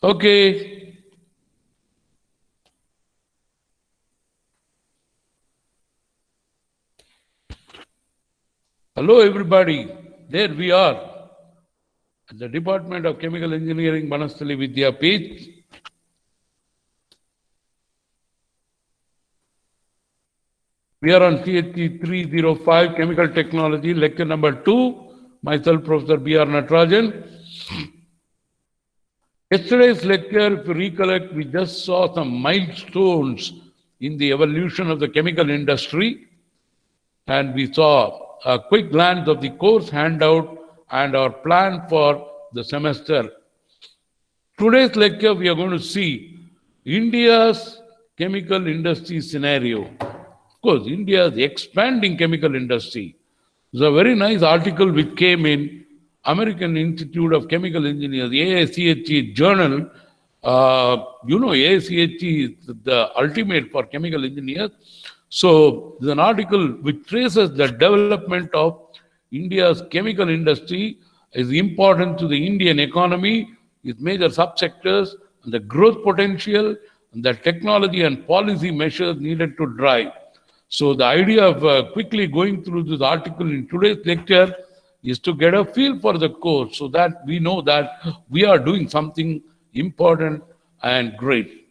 Okay. Hello, everybody. There we are at the Department of Chemical Engineering, Manasthali Vidyapeeth. We are on CHE 305, Chemical Technology, lecture number 2. Myself, Professor B.R. Natarajan. Yesterday's lecture, if you recollect, we just saw some milestones in the evolution of the chemical industry, and we saw a quick glance of the course handout and our plan for the semester. Today's lecture, we are going to see India's chemical industry scenario. Of course, India's expanding chemical industry. There's a very nice article which came in American Institute of Chemical Engineers, AICHE journal. AICHE is the ultimate for chemical engineers. So there's an article which traces the development of India's chemical industry, is important to the Indian economy, its major subsectors, and the growth potential, and the technology and policy measures needed to drive. So the idea of quickly going through this article in today's lecture is to get a feel for the course so that we know that we are doing something important and great.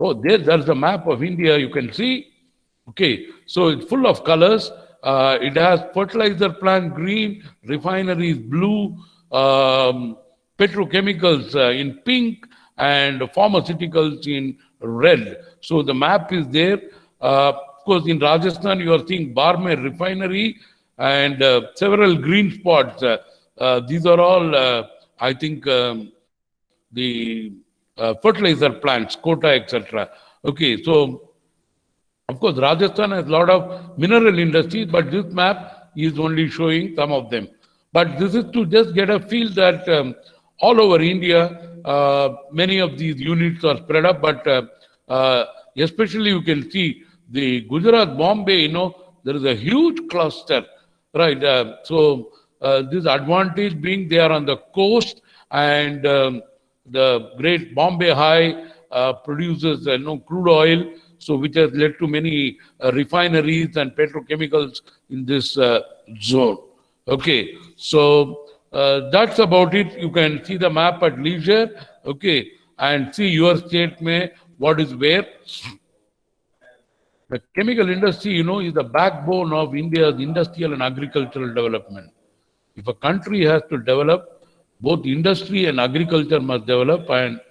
So there's a map of India you can see. Okay, so it's full of colors. It has fertilizer plant green, refineries blue, petrochemicals in pink, and pharmaceuticals in red. So the map is there. Of course, in Rajasthan, you are seeing Barmer refinery and several green spots. These are all, I think, the fertilizer plants, Kota, etc. Okay, so of course, Rajasthan has a lot of mineral industries, but this map is only showing some of them. But this is to just get a feel that all over India, many of these units are spread up, but especially you can see the Gujarat, Bombay, there is a huge cluster, right? This advantage being they are on the coast, and the great Bombay High produces crude oil, so which has led to many refineries and petrochemicals in this zone. Okay, so that's about it. You can see the map at leisure, okay, and see your state may what is where. The chemical industry, is the backbone of India's industrial and agricultural development. If a country has to develop, both industry and agriculture must develop, and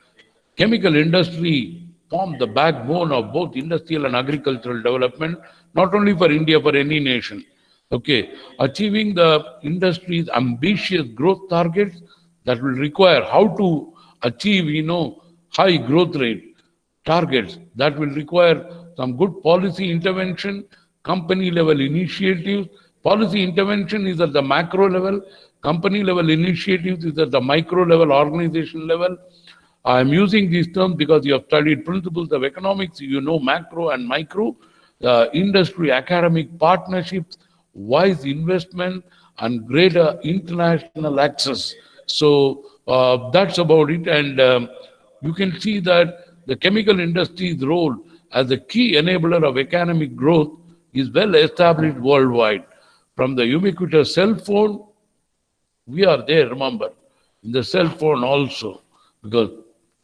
chemical industry form the backbone of both industrial and agricultural development, not only for India, for any nation. Okay, achieving the industry's ambitious growth targets that will require how to achieve, high growth rate targets that will require some good policy intervention, company level initiatives. Policy intervention is at the macro level, company level initiatives is at the micro level, organization level. I am using these terms because you have studied principles of economics, macro and micro, industry academic partnerships, wise investment, and greater international access. So that's about it. And you can see that the chemical industry's role as a key enabler of economic growth is well established worldwide. From the ubiquitous cell phone, we are there, remember, in the cell phone also, because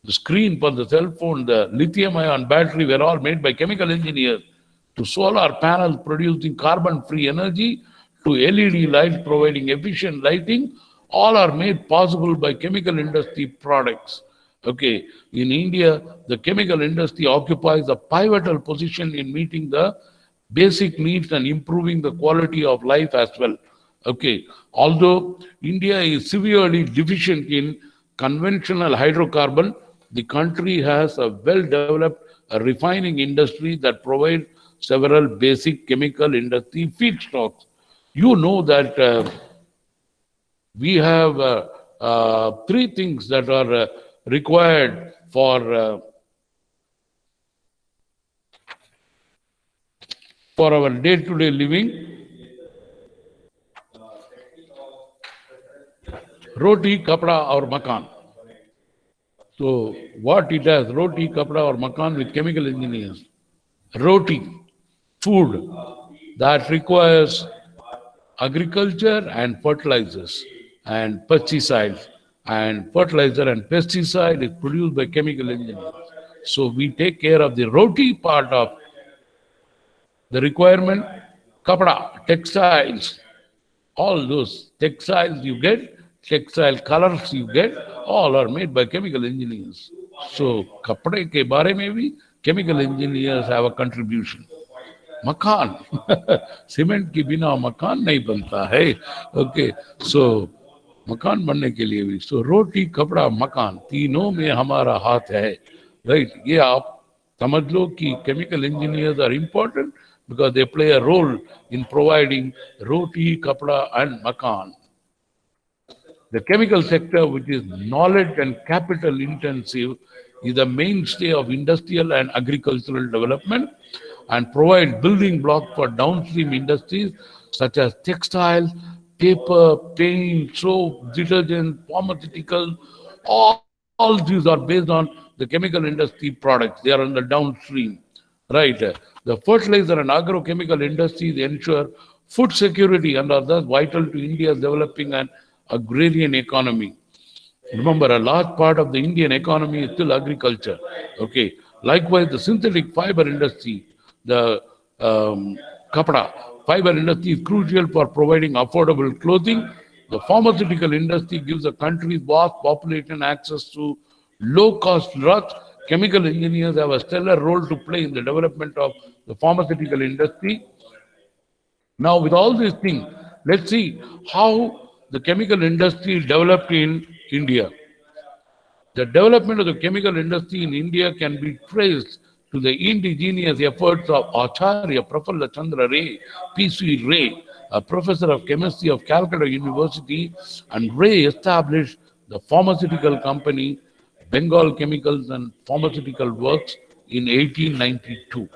the screen for the cell phone, the lithium-ion battery were all made by chemical engineers, to solar panels producing carbon-free energy, to LED lights providing efficient lighting, all are made possible by chemical industry products. Okay, in India, the chemical industry occupies a pivotal position in meeting the basic needs and improving the quality of life as well. Okay, although India is severely deficient in conventional hydrocarbon, the country has a well-developed refining industry that provides several basic chemical industry feedstocks. You know that we have three things that are required for our day-to-day living. Roti, kapda, or makan. So what it has, roti, kapda or makan with chemical engineers. Roti, food that requires agriculture and fertilizers and pesticides. And fertilizer and pesticide is produced by chemical engineers. So we take care of the roti part of the requirement, kapda, textiles, all those textiles you get, textile colors you get, all are made by chemical engineers. So kapde ke bare mein bhi chemical engineers have a contribution. मकान cement के बिना मकान नहीं बनता है. Okay, सो मकान बनने के लिए भी रोटी कपड़ा मकान तीनों में हमारा हाथ है. राइट, ये आप समझ लो कि chemical engineers are important because they play a role in providing roti, kapda and makan. The chemical sector, which is knowledge and capital intensive, is the mainstay of industrial and agricultural development and provides building blocks for downstream industries such as textiles, paper, paint, soap, detergent, pharmaceutical. All these are based on the chemical industry products. They are on the downstream. Right. The fertilizer and agrochemical industries ensure food security and are thus vital to India's developing an agrarian economy. Remember, a large part of the Indian economy is still agriculture. Okay. Likewise, the synthetic fiber industry, the kapda fiber industry is crucial for providing affordable clothing. The pharmaceutical industry gives the country's vast population access to low-cost drugs. Chemical engineers have a stellar role to play in the development of the pharmaceutical industry. Now, with all these things, let's see how the chemical industry developed in India. The development of the chemical industry in India can be traced to the indigenous efforts of Acharya Prafalla Chandra Ray, P.C. Ray, a professor of chemistry of Calcutta University, and Ray established the pharmaceutical company Bengal Chemicals and Pharmaceutical Works in 1892.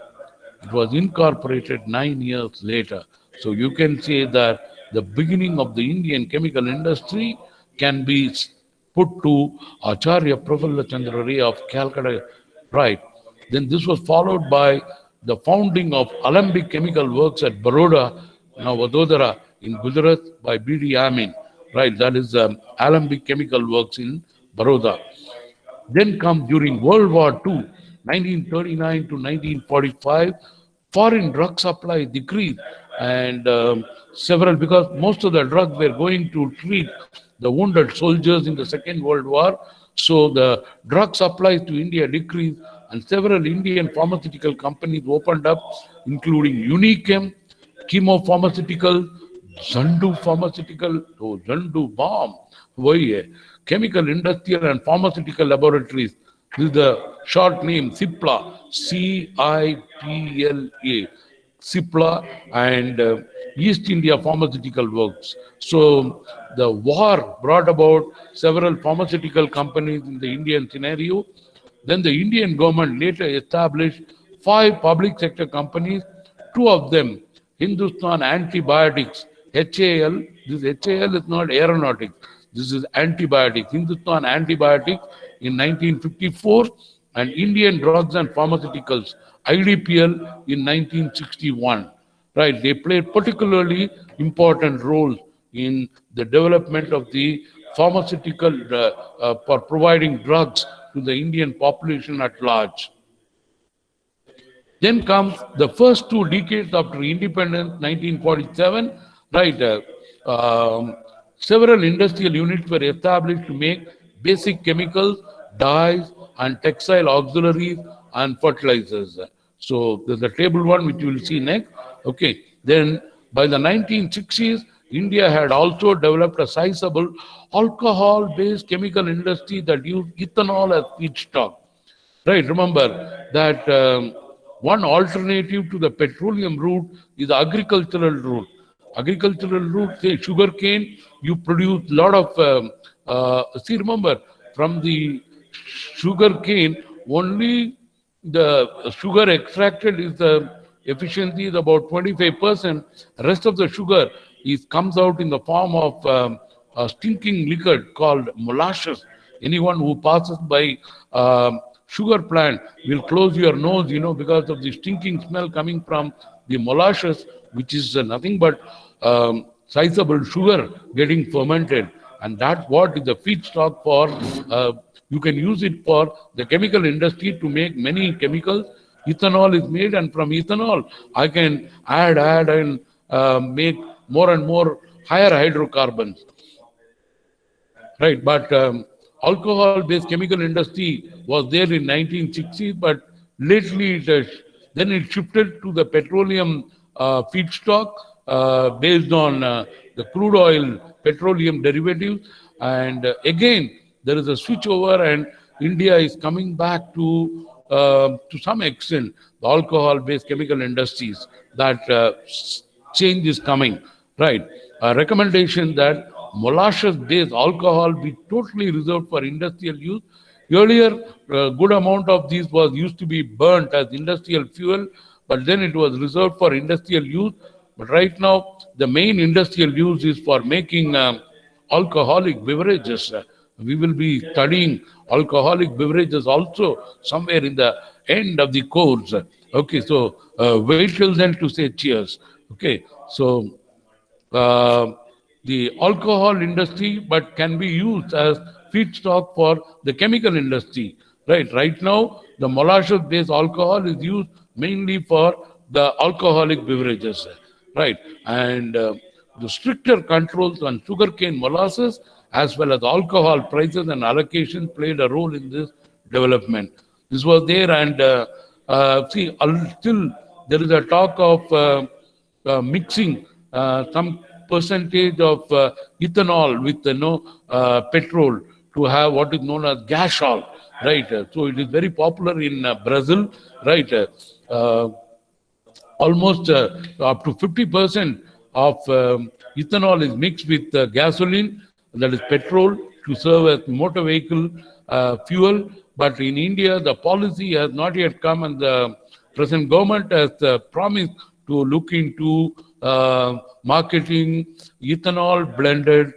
It was incorporated 9 years later. So you can say that the beginning of the Indian chemical industry can be put to Acharya Prafalla Chandra Ray of Calcutta, right? Then this was followed by the founding of Alembic Chemical Works at Baroda, now Vadodara in Gujarat by B.D. Amin, right? That is Alembic Chemical Works in Baroda. Then comes during World War II, 1939 to 1945, foreign drug supply decreased and several, because most of the drugs were going to treat the wounded soldiers in the Second World War. So the drug supplies to India decreased and several Indian pharmaceutical companies opened up, including Unichem, Chemopharmaceutical, Zandu Pharmaceutical, Zandu Bomb, chemical, industrial and pharmaceutical laboratories. This is the short name, CIPLA, C-I-P-L-A, CIPLA and East India Pharmaceutical Works. So the war brought about several pharmaceutical companies in the Indian scenario. Then the Indian government later established 5 public sector companies, 2 of them Hindustan Antibiotics, HAL. This HAL is not aeronautics. This is antibiotics. Hindustan Antibiotics in 1954 and Indian Drugs and Pharmaceuticals, IDPL, in 1961. Right, they played particularly important roles in the development of the pharmaceutical for providing drugs to the Indian population at large. Then comes the first 2 decades after independence, 1947, right, several industrial units were established to make basic chemicals, dyes, and textile auxiliaries and fertilizers. So there's a table 1 which you will see next. Okay. Then by the 1960s, India had also developed a sizable alcohol-based chemical industry that used ethanol as feedstock. Right. Remember that one alternative to the petroleum route is the agricultural route. Agricultural route, say sugar cane, you produce a lot of, see, remember, from the sugar cane, only the sugar extracted is the efficiency is about 25%. Rest of the sugar comes out in the form of a stinking liquid called molasses Anyone who passes by sugar plant will close your nose, because of the stinking smell coming from the molasses, which is nothing but sizable sugar getting fermented. And that's what is the feedstock for, you can use it for the chemical industry to make many chemicals. Ethanol is made, and from ethanol, I can add and make more and more higher hydrocarbons. Right, but alcohol-based chemical industry was there in 1960s, but lately then it shifted to the petroleum feedstock based on the crude oil petroleum derivatives, and again there is a switch over, and India is coming back to some extent the alcohol-based chemical industries. That change is coming, right? A recommendation that molasses-based alcohol be totally reserved for industrial use. Earlier, a good amount of these was used to be burnt as industrial fuel, but then it was reserved for industrial use. But right now, the main industrial use is for making alcoholic beverages. We will be studying alcoholic beverages also somewhere in the end of the course. Okay, so wait till then to say cheers. Okay, so the alcohol industry, but can be used as feedstock for the chemical industry. Right now, the molasses-based alcohol is used mainly for the alcoholic beverages. Right, and the stricter controls on sugarcane molasses as well as alcohol prices and allocation played a role in this development. This was there, and see, still there is a talk of mixing some percentage of ethanol with petrol to have what is known as gasol, right? So it is very popular in Brazil, right? Almost up to 50% of ethanol is mixed with gasoline, that is petrol, to serve as motor vehicle fuel. But in India, the policy has not yet come, and the present government has promised to look into marketing ethanol blended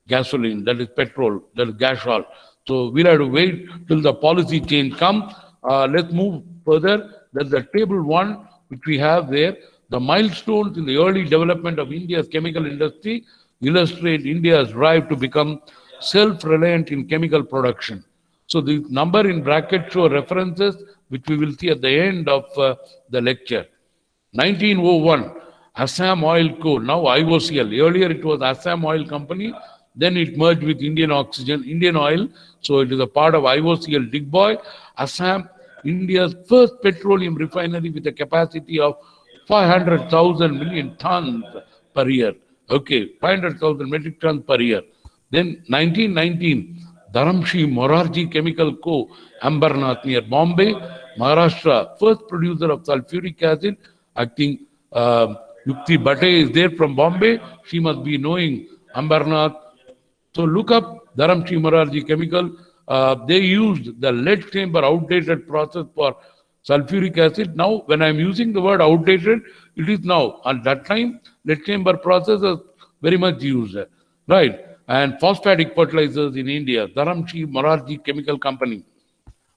gasoline, that is petrol, that is gasol. So we'll have to wait till the policy change comes. Let's move further. That's the table 1, which we have there. The milestones in the early development of India's chemical industry illustrate India's drive to become self-reliant in chemical production. So the number in bracket show references, which we will see at the end of the lecture. 1901, Assam Oil Co., now IOCL. Earlier it was Assam Oil Company, then it merged with Indian Oil. So it is a part of IOCL Digboy. Assam, India's first petroleum refinery with a capacity of 500,000 million tons per year. Okay, 500,000 metric tons per year. Then 1919, Dharamshi Morarji Chemical Co., Ambernath near Bombay, Maharashtra, first producer of sulfuric acid. I think Yukti Bhatte is there from Bombay. She must be knowing Ambernath. So look up Dharamshi Morarji Chemical. They used the lead chamber outdated process for sulfuric acid. Now, when I'm using the word outdated, it is now. At that time, lead chamber process is very much used. Right. And phosphatic fertilizers in India, Dharamshi Morarji Chemical Company.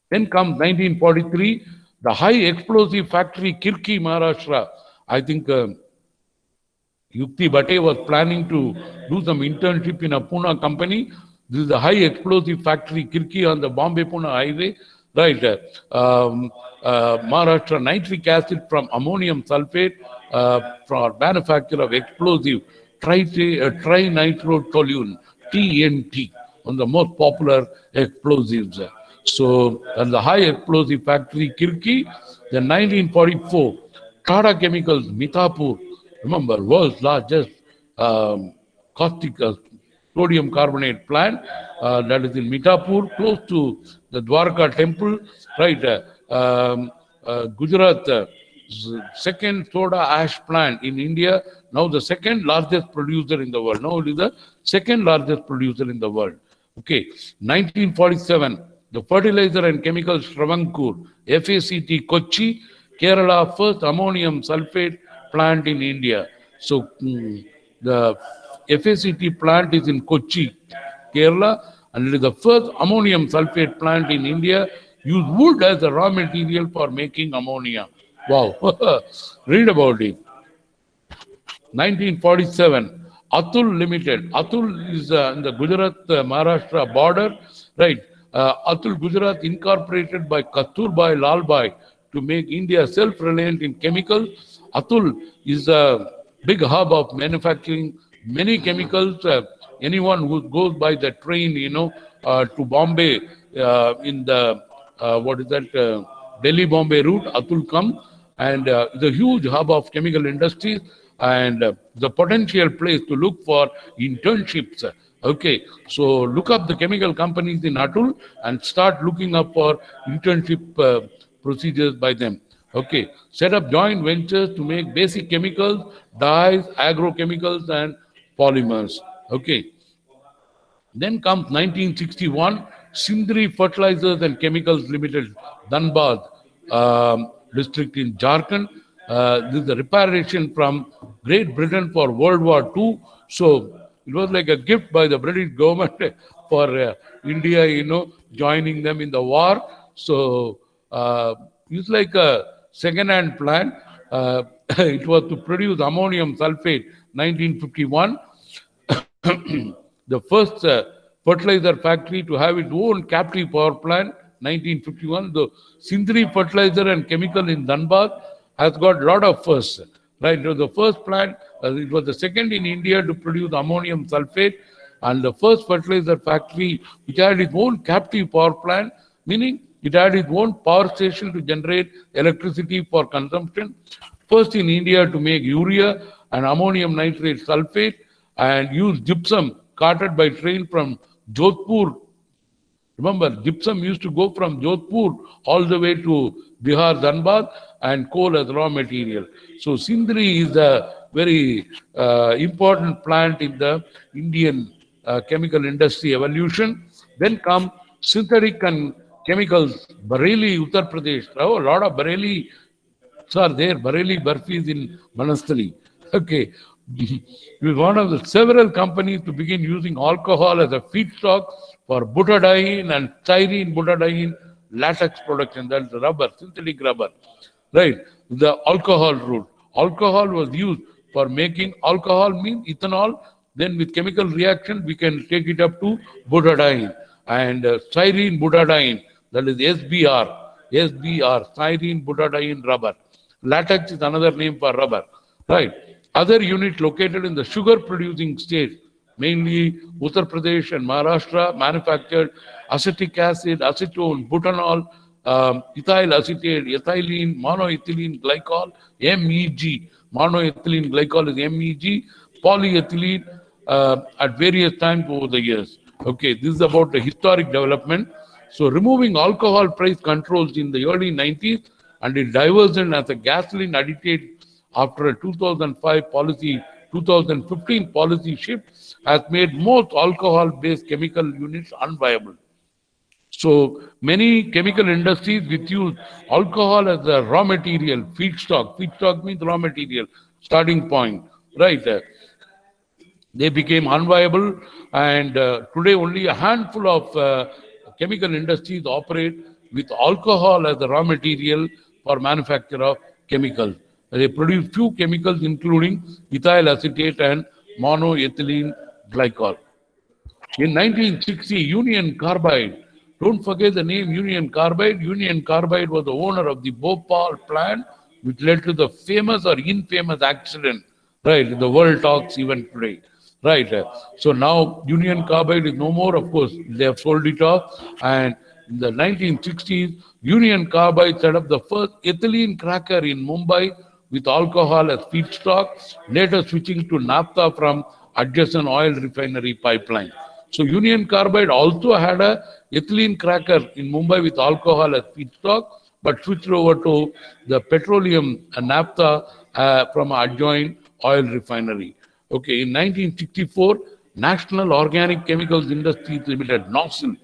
Then comes 1943, the high explosive factory, Kirki, Maharashtra. I think Yukti Bhatte was planning to do some internship in a Pune company. This is the high explosive factory, Kirki, on the Bombay-Pune highway. Right. Maharashtra nitric acid from ammonium sulfate for manufacture of explosive trinitrotoluene, TNT, one of the most popular explosives. So, and the high explosive factory, Kirki. Then 1944, Tata Chemicals, Mithapur, remember, world's largest caustic sodium carbonate plant, that is in Mithapur, close to the Dwarka temple, right? Gujarat, second soda ash plant in India, now the second largest producer in the world. Now it is the second largest producer in the world. Okay, 1947, the fertilizer and chemicals Travancore, FACT Kochi, Kerala, first ammonium sulfate plant in India. So the FACT plant is in Kochi, Kerala, and it is the first ammonium sulfate plant in India. Use wood as a raw material for making ammonia. Wow, read about it. 1947, Atul Limited. Atul is in the Gujarat Maharashtra border, right? Atul Gujarat incorporated by Kasturbai Lalbai to make India self-reliant in chemicals. Atul is a big hub of manufacturing many chemicals. Anyone who goes by the train, to Bombay in the what is that Delhi Bombay route, Atul come, and it's a huge hub of chemical industries and the potential place to look for internships. Okay, so look up the chemical companies in Atul and start looking up for internship procedures by them. Okay, set up joint ventures to make basic chemicals, dyes, agrochemicals, and polymers. Okay, then comes 1961, Sindri Fertilizers and Chemicals Limited, Dhanbad district in Jharkhand. This is a reparation from Great Britain for World War II. So it was like a gift by the British government for India, joining them in the war. So it's like a second-hand plant. It was to produce ammonium sulfate, 1951. The first fertilizer factory to have its own captive power plant, 1951. The Sindri Fertilizer and Chemical in Dhanbad has got a lot of firsts. Right, it was the first plant, it was the second in India to produce ammonium sulfate, and the first fertilizer factory which had its own captive power plant, meaning it had its own power station to generate electricity for consumption. First in India to make urea and ammonium nitrate sulfate and use gypsum carted by train from Jodhpur. Remember, gypsum used to go from Jodhpur all the way to Bihar, Dhanbad, and coal as raw material. So Sindri is a very important plant in the Indian chemical industry evolution. Then come synthetic and chemicals, Bareilly, Uttar Pradesh. Oh, a lot of Bareilly are there. Bareilly Barfi is in Manastali. Okay. It was one of the several companies to begin using alcohol as a feedstock for butadiene and styrene butadiene latex production. That's rubber, synthetic rubber. Right. The alcohol route. Alcohol was used for making alcohol means ethanol. Then with chemical reaction, we can take it up to butadiene and styrene butadiene. That is SBR. SBR, styrene butadiene rubber. Latex is another name for rubber. Right. Other units located in the sugar producing states, mainly Uttar Pradesh and Maharashtra, manufactured acetic acid, acetone, butanol, ethyl acetate, ethylene, monoethylene glycol, MEG. Monoethylene glycol is MEG, polyethylene at various times over the years. Okay, this is about the historic development. So removing alcohol price controls in the early 90s and it diverged as a gasoline additive after a 2005 policy, 2015 policy shift has made most alcohol-based chemical units unviable. So many chemical industries which use alcohol as a raw material, feedstock. Feedstock means raw material, starting point, right? They became unviable, and today only a handful of chemical industries operate with alcohol as the raw material for manufacture of chemicals. They produce few chemicals including ethyl acetate and monoethylene glycol. In 1960, Union Carbide, don't forget the name Union Carbide. Union Carbide was the owner of the Bhopal plant, which led to the famous or infamous accident, right? The world talks even today, right? So now Union Carbide is no more, of course, they have sold it off. And in the 1960s, Union Carbide set up the first ethylene cracker in Mumbai with alcohol as feedstock, later switching to naphtha from adjacent oil refinery pipeline. So Union Carbide also had a ethylene cracker in Mumbai with alcohol as feedstock, but switched over to the petroleum and naphtha from adjoining oil refinery. Okay, in 1964, National Organic Chemicals Industries Limited, NOSIL,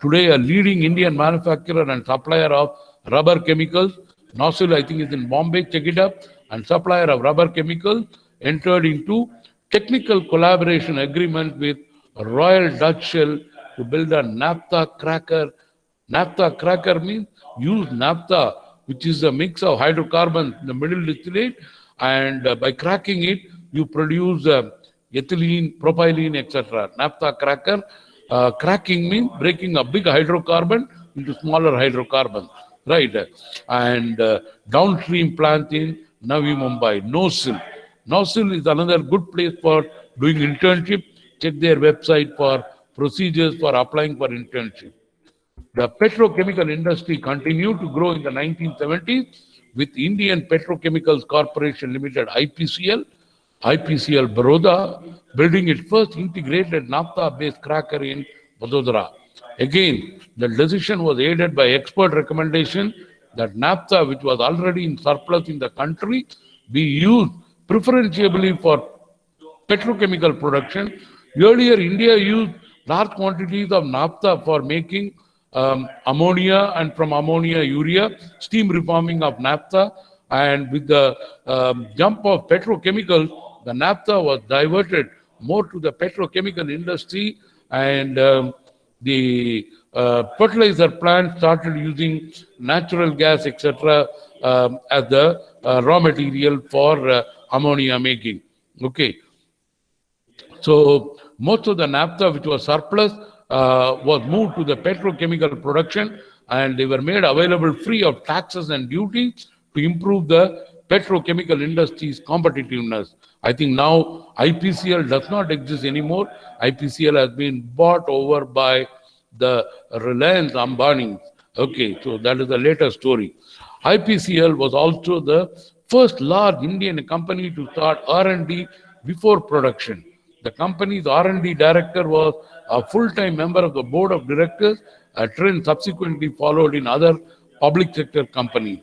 today a leading Indian manufacturer and supplier of rubber chemicals. NOSIL, I think, is in Bombay, check it up, and supplier of rubber chemicals, entered into technical collaboration agreement with Royal Dutch Shell to build a naphtha cracker. Naphtha cracker means use naphtha, which is a mix of hydrocarbons, the middle distillate, and by cracking it, you produce ethylene, propylene, etc. Naphtha cracker. Cracking means breaking a big hydrocarbon into smaller hydrocarbons, right? And downstream plant in Navi Mumbai, NOSIL. NOSIL is another good place for doing internship. Check their website for procedures for applying for internship. The petrochemical industry continued to grow in the 1970s with Indian Petrochemicals Corporation Limited, IPCL Baroda, building its first integrated naphtha-based cracker in Vadodara. Again, the decision was aided by expert recommendation that naphtha, which was already in surplus in the country, be used preferentially for petrochemical production. Earlier, India used large quantities of naphtha for making ammonia, and from ammonia, urea, steam reforming of naphtha. And with the jump of petrochemicals, the naphtha was diverted more to the petrochemical industry, and the fertilizer plant started using natural gas, etc., as the raw material for ammonia making. Okay. So most of the naphtha which was surplus was moved to the petrochemical production, and they were made available free of taxes and duties to improve the petrochemical industry's competitiveness. I think now IPCL does not exist anymore. IPCL has been bought over by the Reliance Ambani. Okay, so that is the latest story. IPCL was also the first large Indian company to start R&D before production. The company's R&D director was a full-time member of the board of directors, a trend subsequently followed in other public sector companies,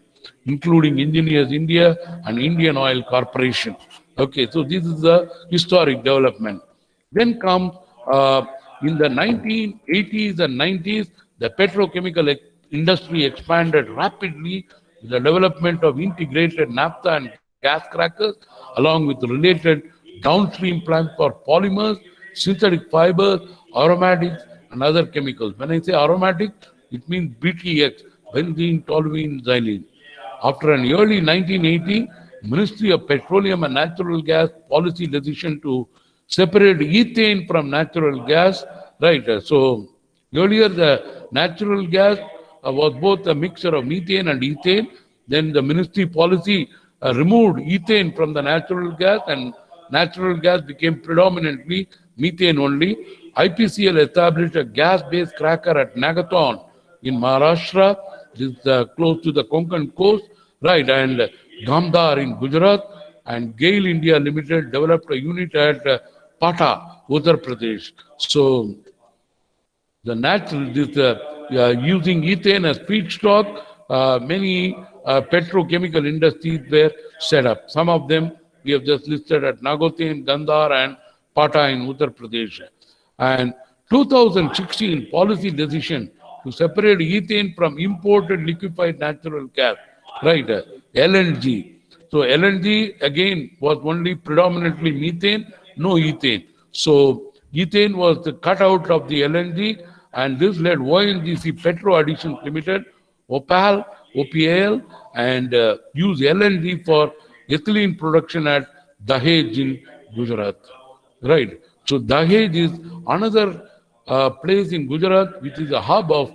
including Engineers India and Indian Oil Corporation. Okay, so this is the historic development. Then comes in the 1980s and 90s, the petrochemical industry expanded rapidly with the development of integrated naphtha and gas crackers, along with related downstream plants for polymers, synthetic fibers, aromatics, and other chemicals. When I say aromatic, it means BTX, benzene, toluene, xylene. After an early 1980 Ministry of Petroleum and Natural Gas policy decision to separate ethane from natural gas, right? So earlier the natural gas was both a mixture of methane and ethane. Then the ministry policy removed ethane from the natural gas, and natural gas became predominantly methane only. IPCL established a gas-based cracker at Nagaton in Maharashtra. This is close to the Konkan coast, right? And Gamdar in Gujarat, and GAIL India Limited developed a unit at Pata, Uttar Pradesh. So the natural, this using ethane as feedstock, many petrochemical industries were set up. Some of them we have just listed at Nagotin, Gandhar, and Pata in Uttar Pradesh. And 2016 policy decision to separate ethane from imported liquefied natural gas, right? LNG. So LNG again was only predominantly methane, no ethane. So ethane was cut out of the LNG, and this led ONGC Petro Additions Limited, OPAL, and use LNG for ethylene production at Dahej in Gujarat. Right. So Dahej is another place in Gujarat which is a hub of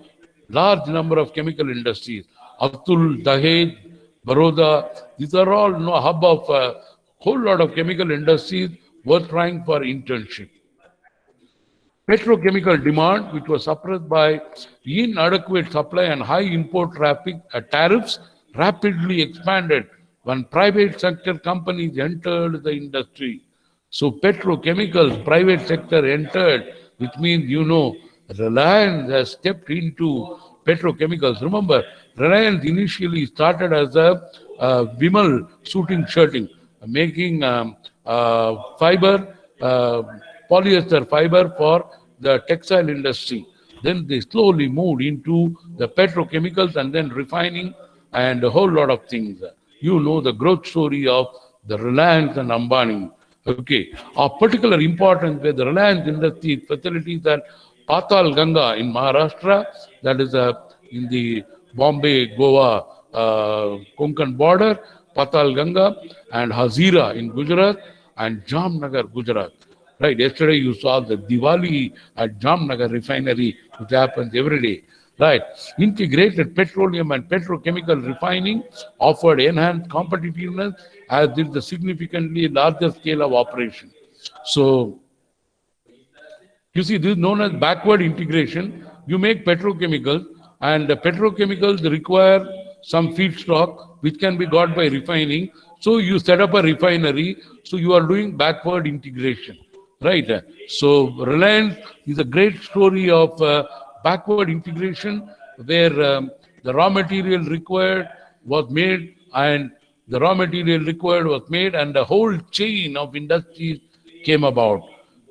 large number of chemical industries. Atul, Dahej, Baroda, these are all a hub of a whole lot of chemical industries were trying for internship. Petrochemical demand, which was suppressed by inadequate supply and high import traffic tariffs, rapidly expanded when private sector companies entered the industry. So petrochemicals, private sector entered, which means, Reliance has stepped into petrochemicals. Remember, Reliance initially started as a Vimal suiting shirting, making fiber, polyester fiber for the textile industry. Then they slowly moved into the petrochemicals and then refining and a whole lot of things. You know the growth story of the Reliance and Ambani. Okay, of particular importance where the Reliance industry facilities are Patal Ganga in Maharashtra, that is in the Bombay, Goa, Konkan border, Patal Ganga, and Hazira in Gujarat, and Jamnagar, Gujarat. Right, yesterday you saw the Diwali at Jamnagar refinery, which happens every day. Right, integrated petroleum and petrochemical refining offered enhanced competitiveness as did the significantly larger scale of operation. So, you see, this is known as backward integration. You make petrochemicals, and the petrochemicals require some feedstock which can be got by refining. So you set up a refinery. So you are doing backward integration, right? So Reliance is a great story of backward integration where the raw material required was made, and the raw material required was made, and the whole chain of industries came about.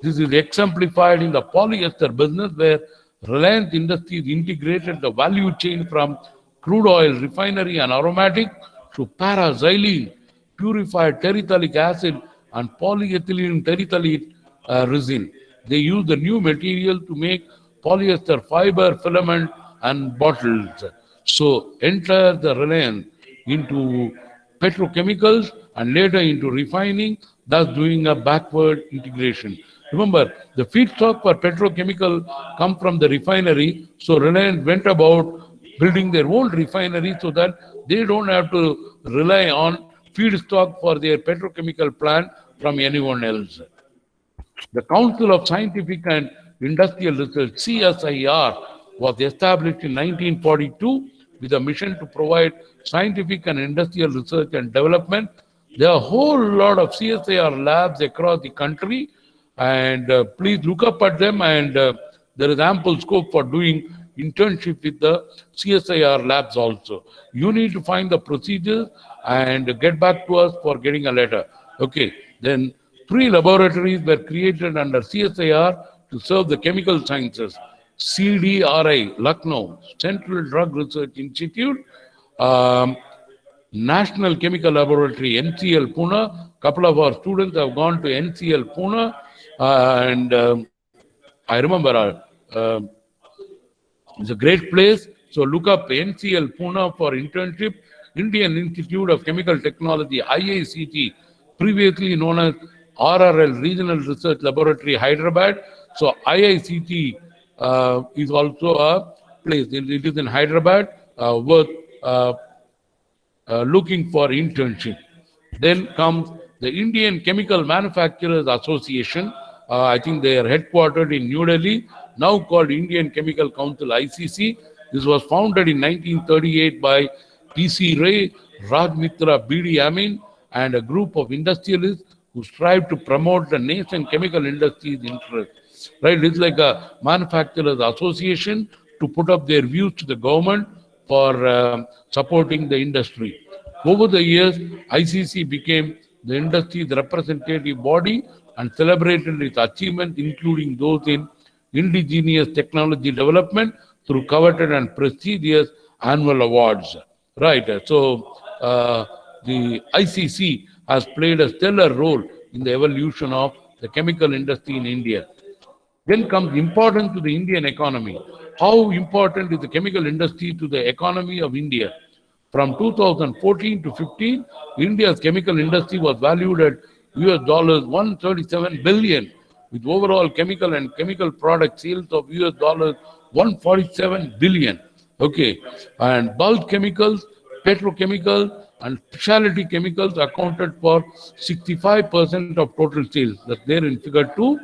This is exemplified in the polyester business where Reliance Industries integrated the value chain from crude oil refinery and aromatic to paraxylene, purified terephthalic acid, and polyethylene terephthalate resin. They use the new material to make polyester fiber, filament, and bottles. So enter the Reliance into petrochemicals and later into refining, thus doing a backward integration. Remember, the feedstock for petrochemical come from the refinery, so Reliance went about building their own refinery so that they don't have to rely on feedstock for their petrochemical plant from anyone else. The Council of Scientific and Industrial Research, CSIR, was established in 1942 with a mission to provide scientific and industrial research and development. There are a whole lot of CSIR labs across the country, and please look up at them, and there is ample scope for doing internship with the CSIR labs also. You need to find the procedures and get back to us for getting a letter. Okay, then 3 laboratories were created under CSIR to serve the chemical sciences. CDRI, Lucknow, Central Drug Research Institute, um, National Chemical Laboratory, NCL Pune. Couple of our students have gone to NCL Pune, and I remember it's a great place. So look up NCL Pune for internship. Indian Institute of Chemical Technology, IICT, previously known as RRL, Regional Research Laboratory, Hyderabad. So IICT is also a place. It is in Hyderabad, worth looking for internship. Then comes the Indian Chemical Manufacturers Association. I think they are headquartered in New Delhi, now called Indian Chemical Council, ICC. This was founded in 1938 by P.C. Ray, Rajmitra B.D. Amin, and a group of industrialists who strive to promote the nascent chemical industry's interests. Right? It's like a manufacturers association to put up their views to the government for supporting the industry. Over the years, ICC became the industry's representative body and celebrated its achievements, including those in indigenous technology development through coveted and prestigious annual awards. Right. So the ICC has played a stellar role in the evolution of the chemical industry in India. Then comes importance to the Indian economy. How important is the chemical industry to the economy of India? From 2014 to 15, India's chemical industry was valued at US dollars 137 billion, with overall chemical and chemical product sales of US dollars 147 billion. Okay, and bulk chemicals, petrochemicals, and specialty chemicals accounted for 65% of total sales. That's there in figure 2.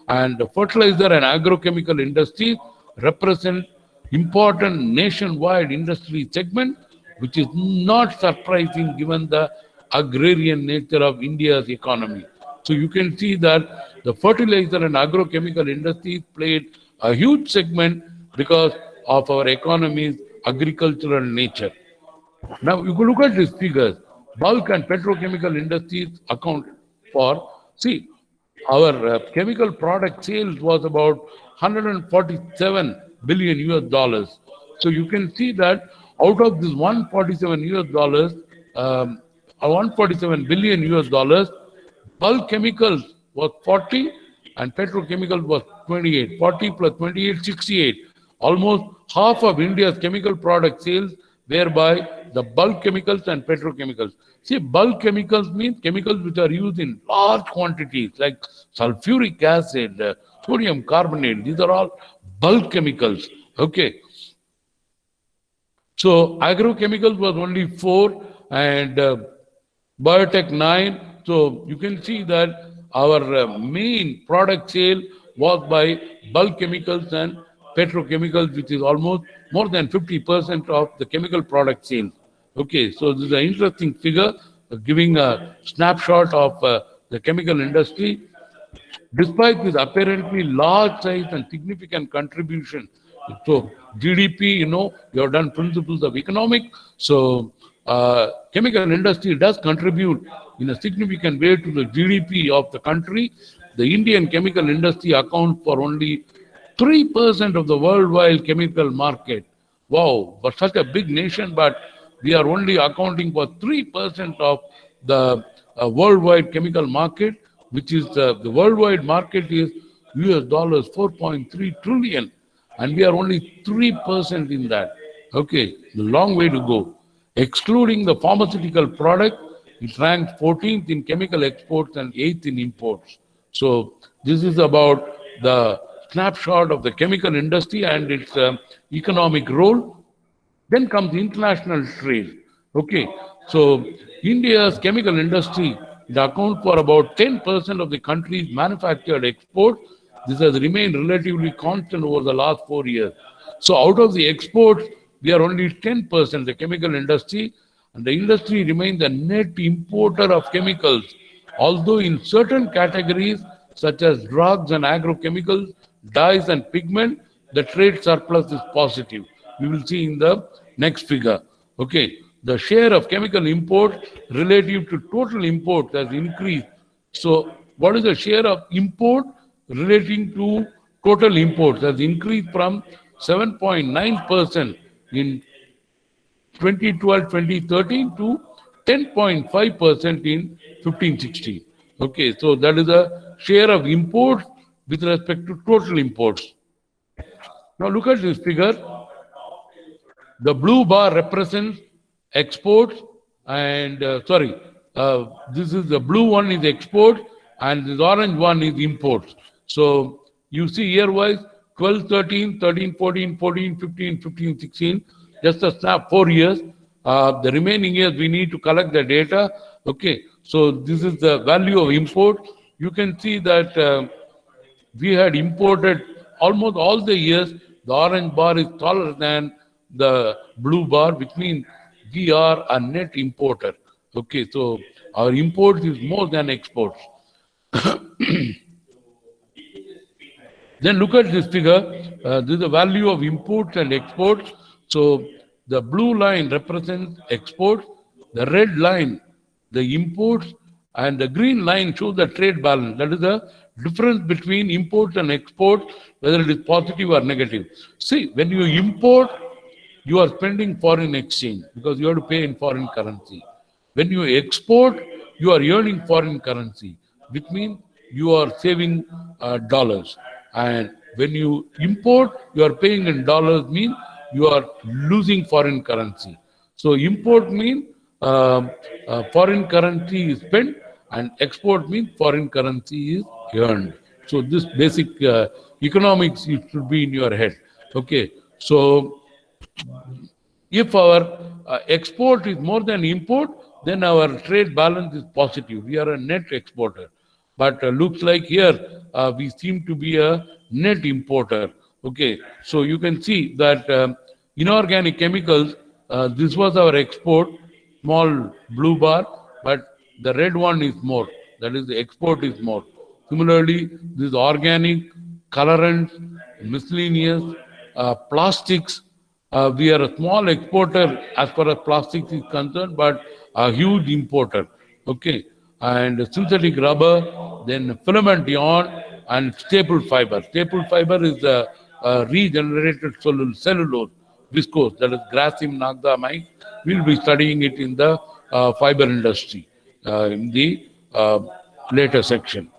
And the fertilizer and agrochemical industries represent important nationwide industry segment, which is not surprising given the agrarian nature of India's economy. So you can see that the fertilizer and agrochemical industries played a huge segment because of our economy's agricultural nature. Now you can look at these figures. Bulk and petrochemical industries account for, see, our chemical product sales was about 147 billion US dollars. So you can see that out of this 147 US dollars, 147 billion US dollars, bulk chemicals was 40 and petrochemical was 28. 40 plus 28, 68. Almost half of India's chemical product sales were by the bulk chemicals and petrochemicals. See, bulk chemicals means chemicals which are used in large quantities, like sulfuric acid, sodium carbonate. These are all bulk chemicals. Okay. So agrochemicals was only 4 and biotech 9. So you can see that our main product sale was by bulk chemicals and petrochemicals, which is almost more than 50% of the chemical product sales. Okay, so this is an interesting figure giving a snapshot of the chemical industry. Despite this apparently large size and significant contribution, so GDP, you have done principles of economic. So chemical industry does contribute in a significant way to the GDP of the country. The Indian chemical industry accounts for only 3% of the worldwide chemical market. Wow, but such a big nation, but we are only accounting for 3% of the worldwide chemical market, which is the worldwide market is US dollars 4.3 trillion, and we are only 3% in that. Okay, a long way to go. Excluding the pharmaceutical product, it ranks 14th in chemical exports and 8th in imports. So this is about the snapshot of the chemical industry and its economic role. Then comes international trade. Okay, so India's chemical industry, it accounts for about 10% of the country's manufactured exports. This has remained relatively constant over the last 4 years. So out of the exports, we are only 10%, the chemical industry, and the industry remains a net importer of chemicals. Although in certain categories, such as drugs and agrochemicals, dyes and pigment, the trade surplus is positive. We will see in the next figure. Okay, the share of chemical imports relative to total imports has increased. So, what is the share of import relating to total imports has increased from 7.9% in 2012-2013 to 10.5% in 15-16. Okay, so that is a share of imports with respect to total imports. Now look at this figure. The blue bar represents exports and this is the blue one is export and this orange one is imports. So you see year-wise 12, 13, 13, 14, 14, 15, 15, 16, just a snap 4 years. The remaining years we need to collect the data. Okay, so this is the value of import. You can see that we had imported almost all the years. The orange bar is taller than the blue bar, which means we are a net importer. Okay, so our imports is more than exports. Then look at this figure. This is the value of imports and exports. So the blue line represents exports, the red line the imports, and the green line shows the trade balance. That is the difference between imports and exports, whether it is positive or negative. See, when you import, you are spending foreign exchange because you have to pay in foreign currency. When you export, you are earning foreign currency, which means you are saving dollars. And when you import, you are paying in dollars, means you are losing foreign currency. So import means foreign currency is spent, and export means foreign currency is earned. So this basic economics it should be in your head. Okay, so if our export is more than import, then our trade balance is positive. We are a net exporter. But looks like here we seem to be a net importer. Okay, so you can see that inorganic chemicals, this was our export, small blue bar, but the red one is more. That is, the export is more. Similarly, this organic, colorants, miscellaneous, plastics. We are a small exporter as far as plastics is concerned, but a huge importer. Okay, and synthetic rubber, then filament yarn, and staple fiber. Staple fiber is the regenerated cellulose, viscose, that is grasim nagdamide. We'll be studying it in the fiber industry in the later section.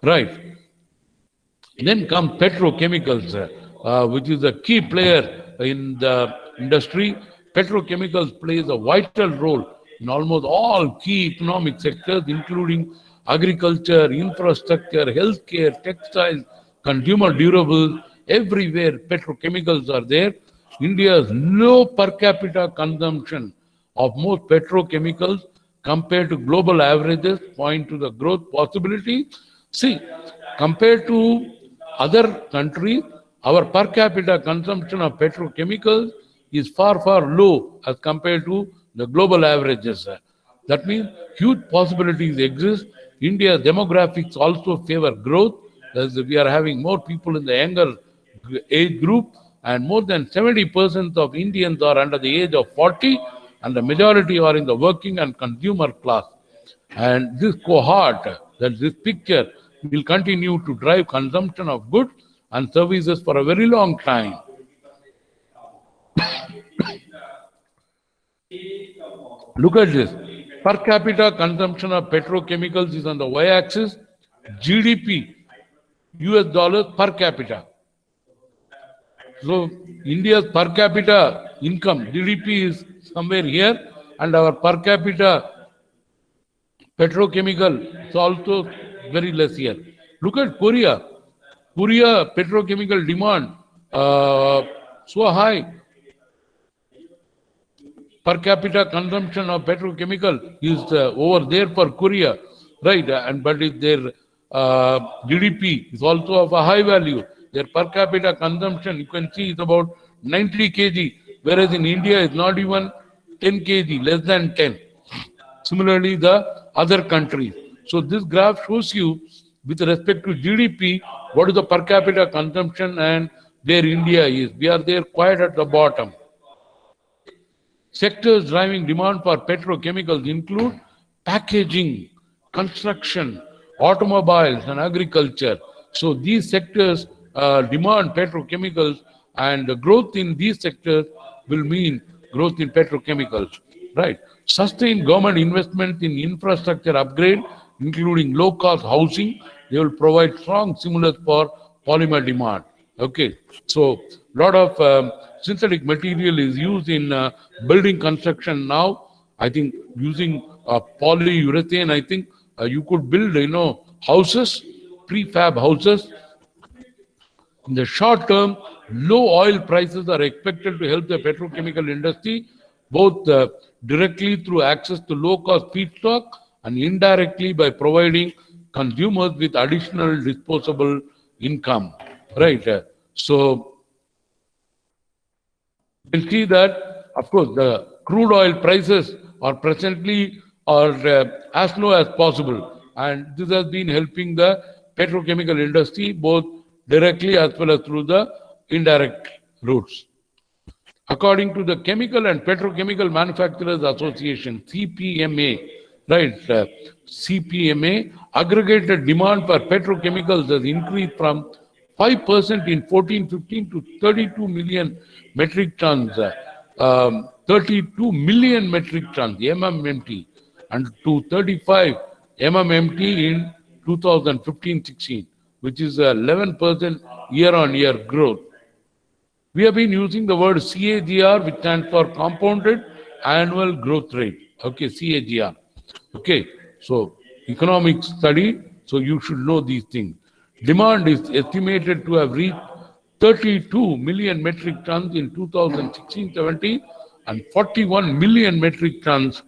Right. Then come petrochemicals, which is a key player in the industry. Petrochemicals plays a vital role in almost all key economic sectors, including agriculture, infrastructure, healthcare, textiles, consumer durables. Everywhere petrochemicals are there. India's low per capita consumption of most petrochemicals compared to global averages point to the growth possibilities. See, compared to other countries, our per capita consumption of petrochemicals is far, far low as compared to the global averages. That means huge possibilities exist. India's demographics also favor growth, as we are having more people in the younger age group, and more than 70% of Indians are under the age of 40, and the majority are in the working and consumer class. And this cohort, that this picture, will continue to drive consumption of goods and services for a very long time. Look at this. Per capita consumption of petrochemicals is on the y-axis. GDP, US dollars per capita. So India's per capita income, GDP, is somewhere here, and our per capita petrochemical is also very less here. Look at Korea. Korea petrochemical demand so high. Per capita consumption of petrochemical is over there for Korea, right? And but their GDP is also of a high value. Their per capita consumption, you can see, is about 90 kg, whereas in India is not even 10 kg, less than 10. Similarly, the other countries. So this graph shows you, with respect to GDP, what is the per capita consumption and where India is. We are there quite at the bottom. Sectors driving demand for petrochemicals include packaging, construction, automobiles, and agriculture. So these sectors demand petrochemicals, and the growth in these sectors will mean growth in petrochemicals, right? Sustained government investment in infrastructure upgrade, including low-cost housing, they will provide strong stimulus for polymer demand. Okay, so a lot of synthetic material is used in building construction now. I think using polyurethane, I think you could build, houses, prefab houses. In the short term, low oil prices are expected to help the petrochemical industry, both directly through access to low-cost feedstock and indirectly by providing consumers with additional disposable income. Right. So you can see that, of course, the crude oil prices are presently as low as possible, and this has been helping the petrochemical industry both directly as well as through the indirect routes. According to the Chemical and Petrochemical Manufacturers Association, CPMA, right, CPMA, aggregated demand for petrochemicals has increased from 5% in 14-15 to 32 million metric tons, 32 million metric tons, MMMT, and to 35 MMMT in 2015-16, which is 11% year-on-year growth. We have been using the word CAGR, which stands for Compounded Annual Growth Rate. Okay, CAGR. Okay, so economic study, so you should know these things. Demand is estimated to have reached 32 million metric tons in 2016-17 and 41 million metric tons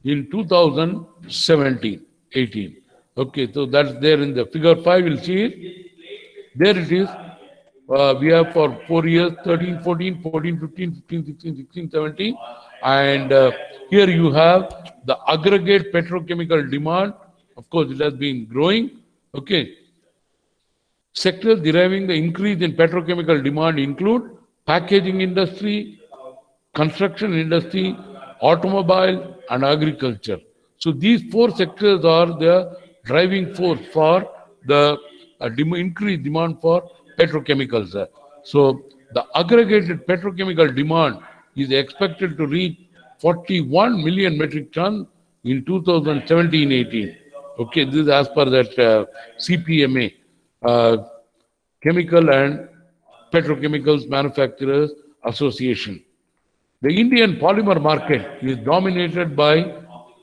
in 2017-18. Okay, so that's there in the figure 5, you'll see it. There it is. We have for 4 years, 13, 14, 14, 15, 15, 16, 16, 17. And here you have the aggregate petrochemical demand. Of course, it has been growing. Okay. Sectors deriving the increase in petrochemical demand include packaging industry, construction industry, automobile, and agriculture. So these 4 sectors are the driving force for the increased demand for petrochemicals. So the aggregated petrochemical demand is expected to reach 41 million metric tons in 2017-18. Okay, this is as per that CPMA, uh, Chemical and Petrochemicals Manufacturers Association. The Indian polymer market is dominated by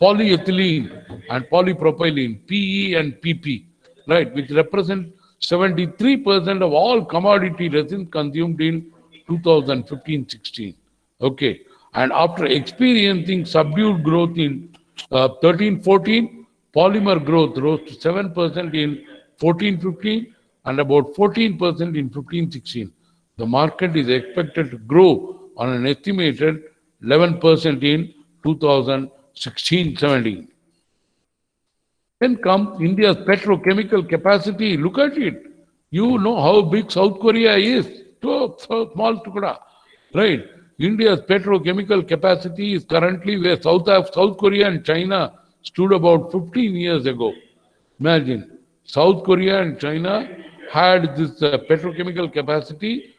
polyethylene and polypropylene, PE and PP, right, which represent 73% of all commodity resins consumed in 2015-16. Okay, and after experiencing subdued growth in 13-14, polymer growth rose to 7% in 14-15 and about 14% in 15-16. The market is expected to grow on an estimated 11% in 2016-17. Then comes India's petrochemical capacity. Look at it. You know how big South Korea is. So small tukda. Right. India's petrochemical capacity is currently where South Korea and China stood about 15 years ago. Imagine, South Korea and China had this petrochemical capacity,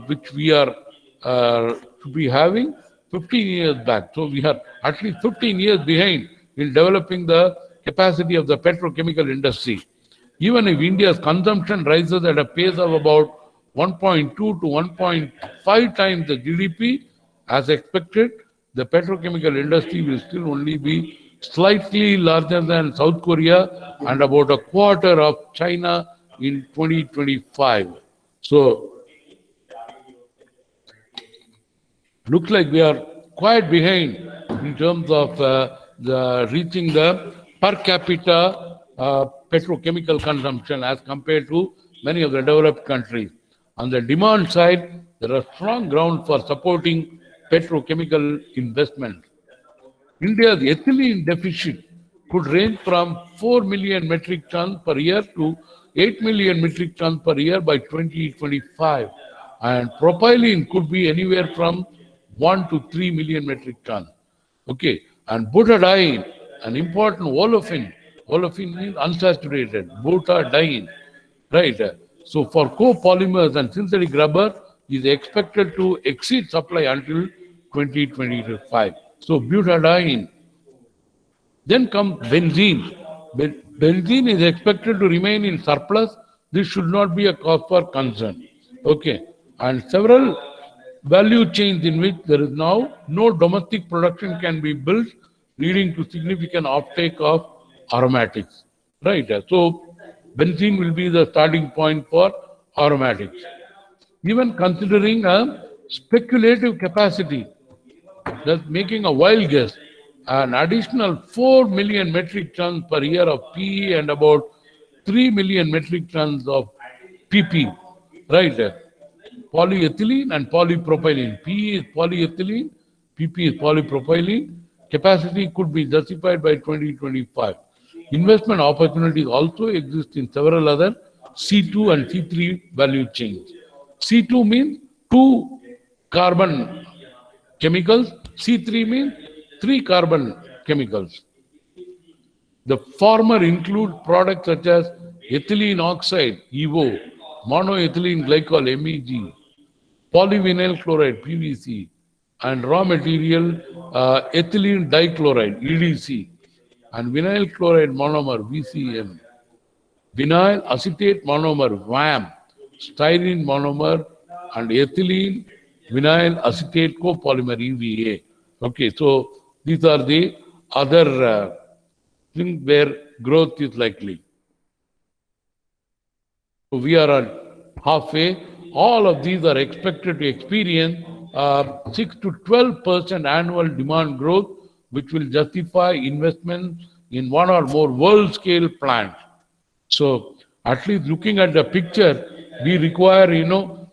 which we are to be having 15 years back. So we are at least 15 years behind in developing the capacity of the petrochemical industry. Even if India's consumption rises at a pace of about 1.2 to 1.5 times the GDP, as expected, the petrochemical industry will still only be slightly larger than South Korea and about a quarter of China in 2025. So, looks like we are quite behind in terms of reaching the per capita petrochemical consumption as compared to many of the developed countries. On the demand side, there are strong grounds for supporting petrochemical investment. India's ethylene deficit could range from 4 million metric tons per year to 8 million metric tons per year by 2025. And propylene could be anywhere from 1 to 3 million metric tons. Okay, and butadiene, an important olefin means unsaturated, butadiene, right? So for copolymers and synthetic rubber is expected to exceed supply until 2025. So butadiene. Then comes benzene. Benzene is expected to remain in surplus. This should not be a cause for concern. Okay. And several value chains in which there is now no domestic production can be built, leading to significant uptake of aromatics. Right. So benzene will be the starting point for aromatics. Even considering a speculative capacity, thus making a wild guess, an additional 4 million metric tons per year of PE and about 3 million metric tons of PP, right? Polyethylene and polypropylene. PE is polyethylene, PP is polypropylene. Capacity could be justified by 2025. Investment opportunities also exist in several other C2 and C3 value chains. C2 means 2 carbon chemicals, C3 means 3 carbon chemicals. The former include products such as ethylene oxide, EVO, monoethylene glycol, MEG, polyvinyl chloride, PVC, and raw material ethylene dichloride, EDC, and vinyl chloride monomer, VCM, vinyl acetate monomer, VAM, styrene monomer, and ethylene vinyl acetate copolymer, EVA. Okay, so these are the other things where growth is likely. So we are at halfway. All of these are expected to experience 6 to 12% annual demand growth, which will justify investment in one or more world-scale plants. So at least looking at the picture, we require,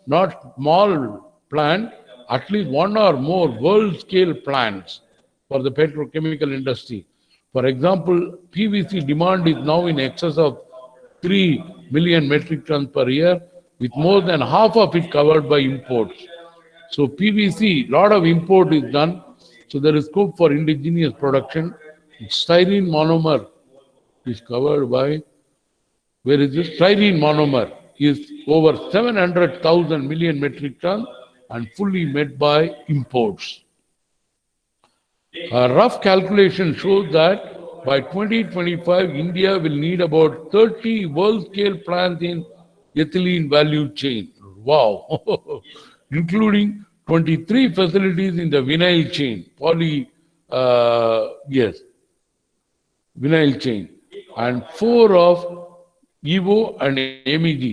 not small plant, at least one or more world-scale plants for the petrochemical industry. For example, PVC demand is now in excess of 3 million metric tons per year, with more than half of it covered by imports. So PVC, lot of import is done, so there is scope for indigenous production. Styrene monomer is covered by, where is this? Styrene monomer is over 700,000 million metric tons and fully met by imports. A rough calculation shows that By 2025, India will need about 30 world-scale plants in ethylene value chain. Wow! Including 23 facilities in the vinyl chain, yes, vinyl chain, and 4 of EVO and MEG.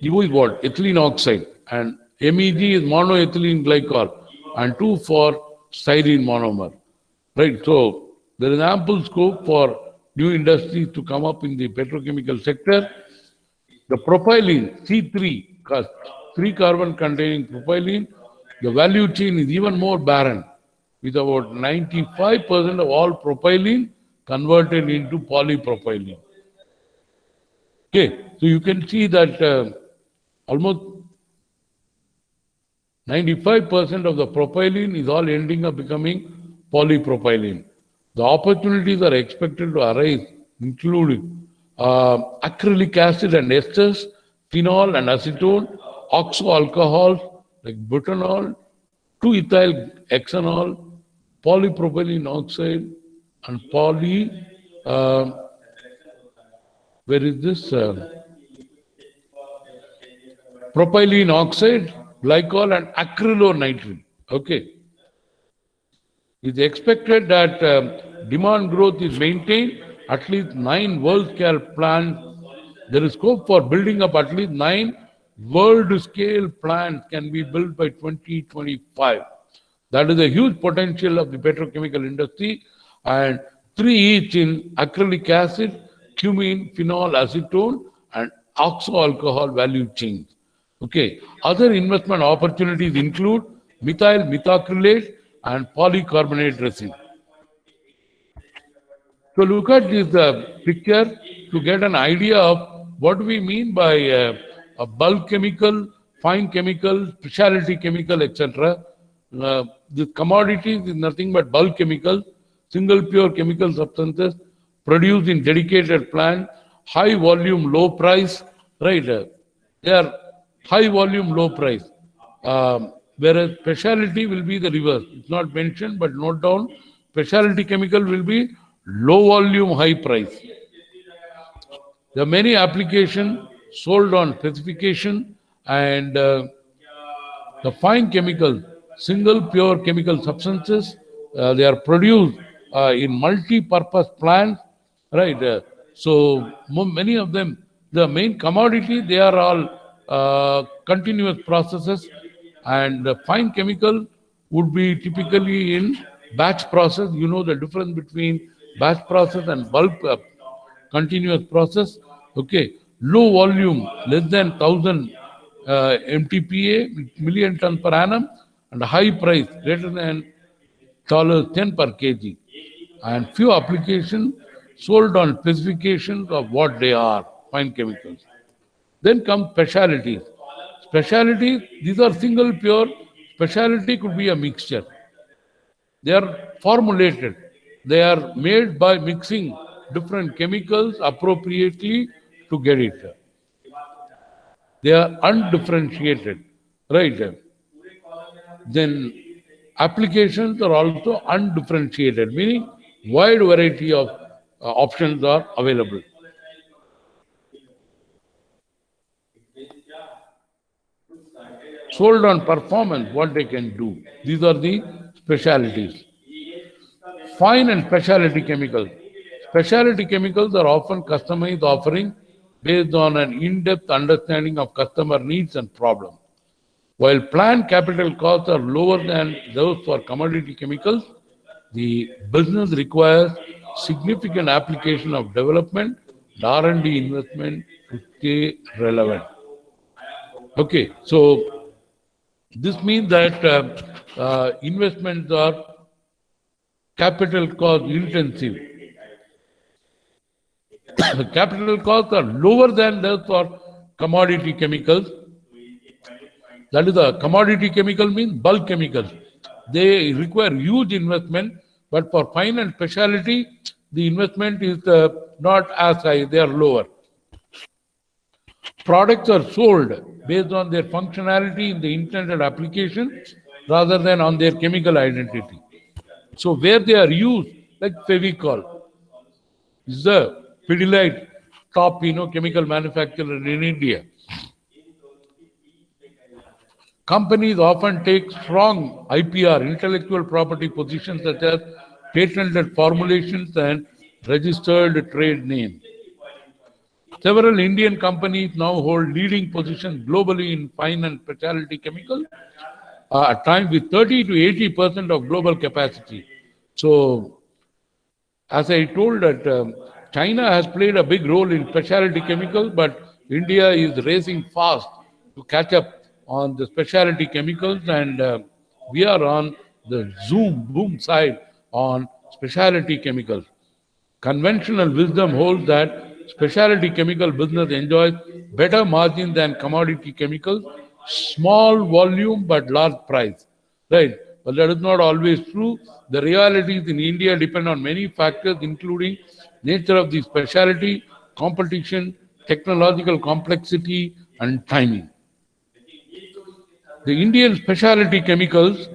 EVO is what? Ethylene oxide, and MEG is monoethylene glycol, and 2 for styrene monomer. Right, so there is ample scope for new industries to come up in the petrochemical sector. The propylene, C3, 3 carbon containing propylene, the value chain is even more barren, with about 95% of all propylene converted into polypropylene. Okay, so you can see that almost 95% of the propylene is all ending up becoming polypropylene. The opportunities are expected to arise, including acrylic acid and esters, phenol and acetone, oxo alcohols like butanol, 2-ethyl hexanol, polypropylene oxide, and uh, where is this? Propylene oxide, glycol, and acrylonitrile. Okay. It's expected that demand growth is maintained. At least 9 world-scale plants. There is scope for building up at least 9 world-scale plants can be built by 2025. That is a huge potential of the petrochemical industry, and 3 each in acrylic acid, cumene, phenol, acetone, and oxo alcohol value chains. Okay. Other investment opportunities include methyl methacrylate and polycarbonate resin. So look at this picture to get an idea of what we mean by a bulk chemical, fine chemical, specialty chemical, etc. The commodities is nothing but bulk chemicals, single pure chemical substances produced in dedicated plant, high volume, low price, right? They are high volume, low price. Whereas specialty will be the reverse. It's not mentioned, but note down, specialty chemical will be low volume, high price. There are many applications sold on specification, and the fine chemicals, single pure chemical substances, they are produced in multi-purpose plants, right? So many of them, the main commodity, they are all continuous processes, and the fine chemical would be typically in batch process. You know the difference between batch process and bulk continuous process. Okay, low volume, less than 1,000 MTPA, million ton per annum, and high price, greater than $10 per kg. And few applications sold on specifications of what they are, fine chemicals. Then come specialties. Specialties, these are single pure. Specialty could be a mixture. They are formulated. They are made by mixing different chemicals appropriately to get it. They are undifferentiated, right? Then applications are also undifferentiated, meaning wide variety of options are available. Sold on performance, what they can do. These are the specialties. Fine and specialty chemicals. Specialty chemicals are often customized offering based on an in-depth understanding of customer needs and problems. While plant capital costs are lower than those for commodity chemicals, the business requires significant application of development and R&D investment to stay relevant. Okay, so this means that investments are capital cost intensive. The capital costs are lower than those for commodity chemicals. That is, the commodity chemical means bulk chemicals. They require huge investment, but for fine and specialty, the investment is not as high, they are lower. Products are sold based on their functionality in the intended application rather than on their chemical identity. So where they are used, like Fevicol, is the Pidilite top, chemical manufacturer in India. Companies often take strong IPR, intellectual property positions such as patented formulations and registered trade name. Several Indian companies now hold leading positions globally in fine and specialty chemicals, at times with 30 to 80% of global capacity. So, as I told that China has played a big role in specialty chemicals, but India is racing fast to catch up on the specialty chemicals, and we are on the zoom boom side on specialty chemicals. Conventional wisdom holds that specialty chemical business enjoys better margin than commodity chemicals, small volume but large price. Right? But that is not always true. The realities in India depend on many factors, including nature of the specialty, competition, technological complexity, and timing. The Indian specialty chemicals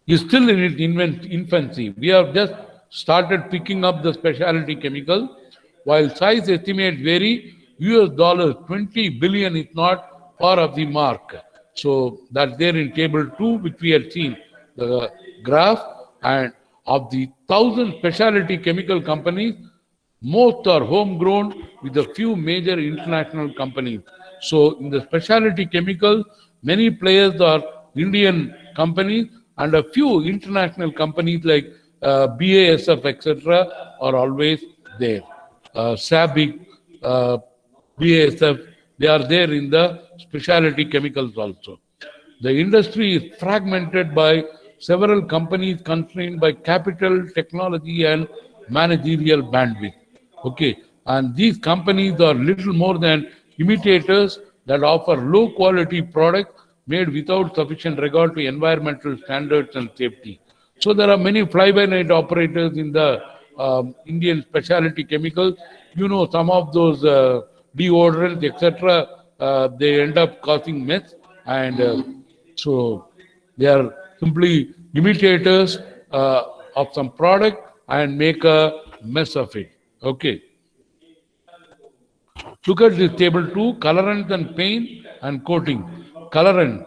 is still in its infancy. We have just started picking up the specialty chemicals. While size estimates vary, US dollars 20 billion is not far of the mark. So that's there in table 2, which we had seen the graph. And of the 1,000 specialty chemical companies, most are homegrown with a few major international companies. So in the specialty chemicals, many players are Indian companies and a few international companies like BASF, etc., are always there. SABIC, BASF, they are there in the specialty chemicals also. The industry is fragmented by several companies constrained by capital, technology, and managerial bandwidth. Okay, and these companies are little more than imitators that offer low quality products made without sufficient regard to environmental standards and safety. So there are many fly-by-night operators in the Indian specialty chemicals. Some of those deodorants, etc., they end up causing mess, and so they are simply imitators of some product and make a mess of it. Okay. Look at this table 2, colorants and paint and coating. Colorant,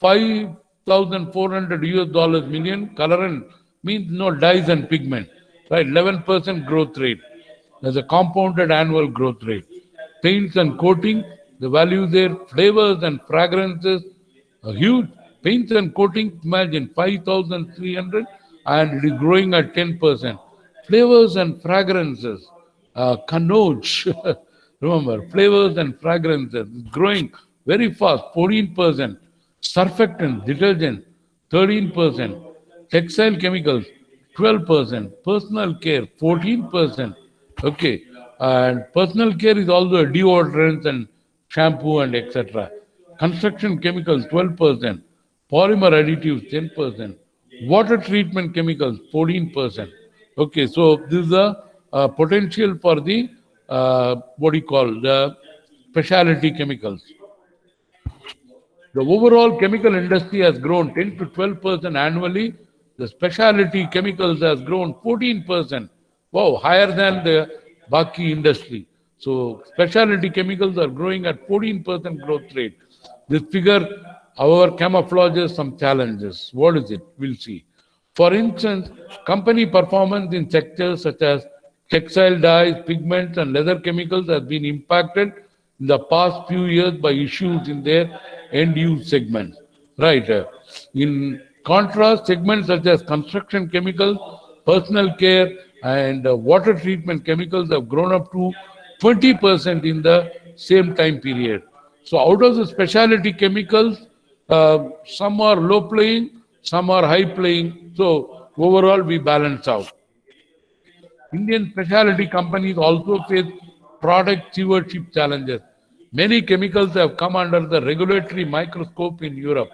5,400 US dollars million. Colorant means no dyes and pigment, right? 11% growth rate. There's a compounded annual growth rate. Paints and coating, the value there, flavors and fragrances, a huge. Paints and coating, imagine 5,300, and it is growing at 10%. Flavors and fragrances, Kanoj, remember, flavors and fragrances, growing very fast, 14%. Surfactants, detergent, 13%. Textile chemicals, 12%. Personal care, 14%. Okay. And personal care is also deodorants and shampoo and etc. Construction chemicals, 12%. Polymer additives, 10%. Water treatment chemicals, 14%. Okay, so this is the potential for the, what do you call, the specialty chemicals. The overall chemical industry has grown 10 to 12% annually. The specialty chemicals has grown 14%. Wow, higher than the Baki industry. So specialty chemicals are growing at 14% growth rate. This figure, however, camouflages some challenges. What is it? We'll see. For instance, company performance in sectors such as textile dyes, pigments, and leather chemicals has been impacted in the past few years by issues in their end-use segments. Right. In contrast, segments such as construction chemicals, personal care, and water treatment chemicals have grown up to 20% in the same time period. So out of the specialty chemicals, some are low playing, some are high playing. So overall, we balance out. Indian specialty companies also face product stewardship challenges. Many chemicals have come under the regulatory microscope in Europe.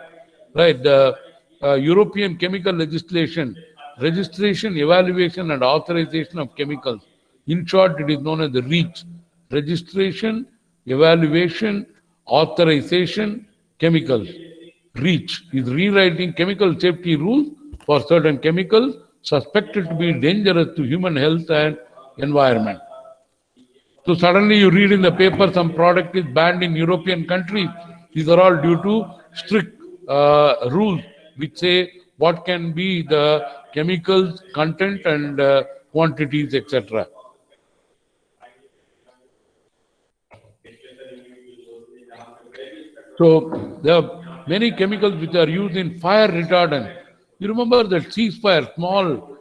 Right, the European chemical legislation, registration, evaluation, and authorization of chemicals. In short, it is known as the REACH. Registration, evaluation, authorization, chemicals. REACH is rewriting chemical safety rules for certain chemicals suspected to be dangerous to human health and environment. So suddenly you read in the paper some product is banned in European countries. These are all due to strict rules which say what can be the chemicals content and quantities, etc. So there are many chemicals which are used in fire retardant. You remember that ceasefire, small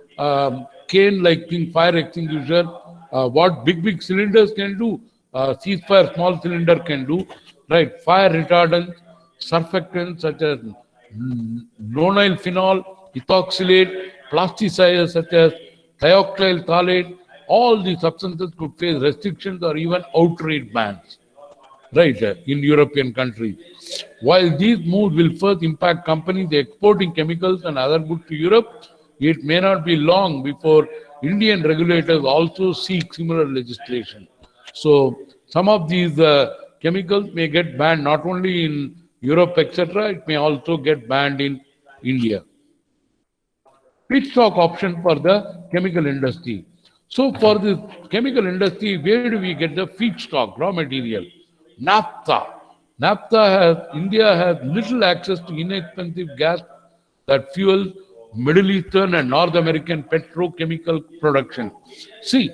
cane-like thing, fire extinguisher, what big cylinders can do, ceasefire small cylinder can do, right? Fire retardants, surfactants such as nonyl phenol, ethoxylate, plasticides such as thioctyl phthalate, all these substances could face restrictions or even outright bans, right, in European countries. While these moves will first impact companies exporting chemicals and other goods to Europe, it may not be long before Indian regulators also seek similar legislation. So some of these chemicals may get banned not only in Europe, etc., it may also get banned in India. Feedstock option for the chemical industry. So for the chemical industry, where do we get the feedstock, raw material? Naphtha. India has little access to inexpensive gas that fuels Middle Eastern and North American petrochemical production. See,